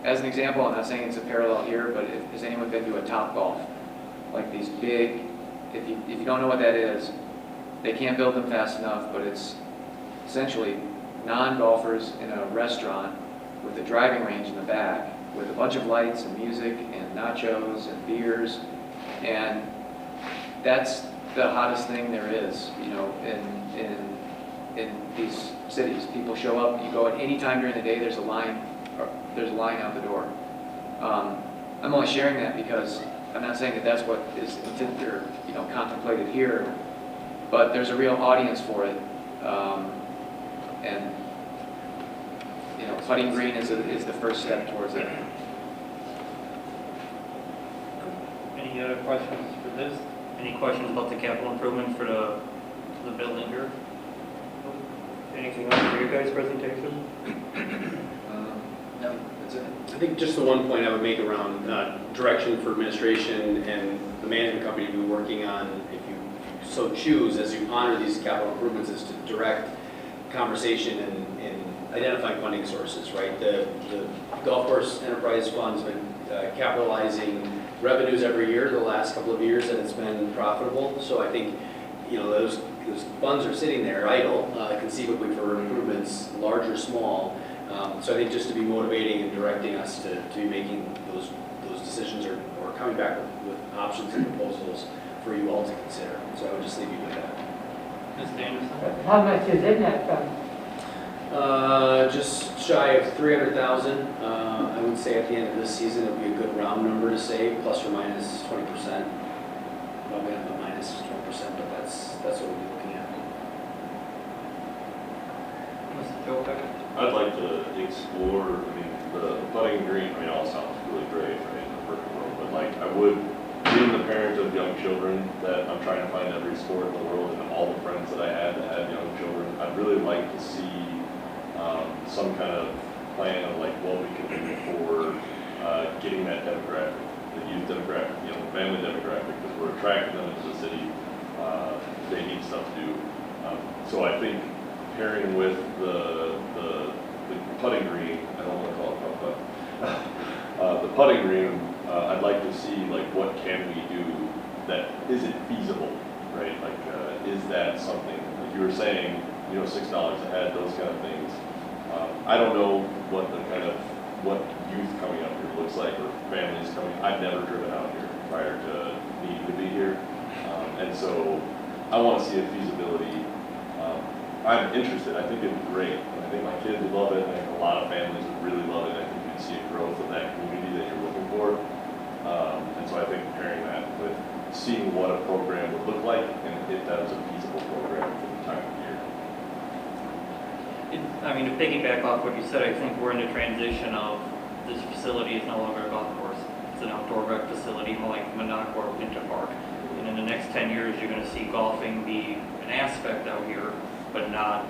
As an example, I'm not saying it's a parallel here, but has anyone been to a Top Golf? Like these big, if you don't know what that is, they can't build them fast enough, but it's essentially non-golfers in a restaurant with a driving range in the back with a bunch of lights and music and nachos and beers, and that's the hottest thing there is, you know, in these cities. People show up, you go at any time during the day, there's a line out the door. I'm only sharing that because I'm not saying that that's what is intended or, you know, contemplated here, but there's a real audience for it, and you know, putting green is the first step towards it. Any other questions for this? Any questions about the capital improvement for the building here? Anything else for your guys' presentation? No, that's it. I think just the one point I would make around direction for administration and the management company to be working on, if you so choose, as you honor these capital improvements, is to direct conversation and identifying funding sources, right? The golf course enterprise fund's been capitalizing revenues every year the last couple of years, and it's been profitable. So I think, you know, those funds are sitting there idle, conceivably for improvements, large or small. So I think just to be motivating and directing us to be making those decisions or coming back with options and proposals for you all to consider. So I would just leave you with that. Ms. Anderson? How much is in that fund? Just shy of 300,000. I would say at the end of this season, it would be a good round number to say, plus or minus 20%. Probably not a minus 20%, but that's what we'll be looking at. Mr. Joe Becker? I'd like to explore, I mean, the putting green, I mean, all sounds really great, right, in the perfect world, but like, I would, being the parent of young children, that I'm trying to find every sport in the world, and all the friends that I had that had young children, I'd really like to see some kind of plan of like what we can do for getting that demographic, the youth demographic, you know, the family demographic, because we're attracting them into the city. They need stuff to do. So I think pairing with the putting green, I don't want to call it putt, the putting green, I'd like to see like what can we do that isn't feasible, right? Like, is that something, like you were saying, you know, $6 a head, those kind of things. I don't know what youth coming up here looks like, or families coming. I've never driven out here prior to needing to be here, and so I want to see a feasibility. I'm interested. I think it'd be great. I think my kids would love it. I think a lot of families would really love it. I think you'd see a growth of that community that you're looking for. And so I think pairing that with seeing what a program would look like, and if that is a feasible program for the time of year. I mean, to piggyback off what you said, I think we're in the transition of this facility is no longer a golf course. It's an outdoor rec facility, more like Minocqua or Winter Park. And in the next 10 years, you're going to see golfing be an aspect out here, but not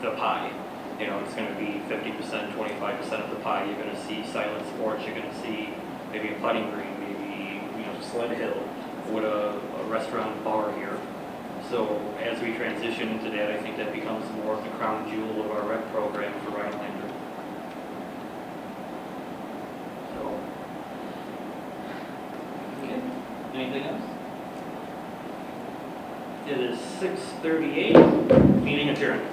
the pie. You know, it's going to be 50%, 25% of the pie. You're going to see silent sports. You're going to see maybe a putting green, maybe, you know, sled hill with a restaurant bar here. So as we transition into that, I think that becomes more of the crown jewel of our rec program for Rhinelander. So, okay, anything else? It is 6:38, meeting adjourned.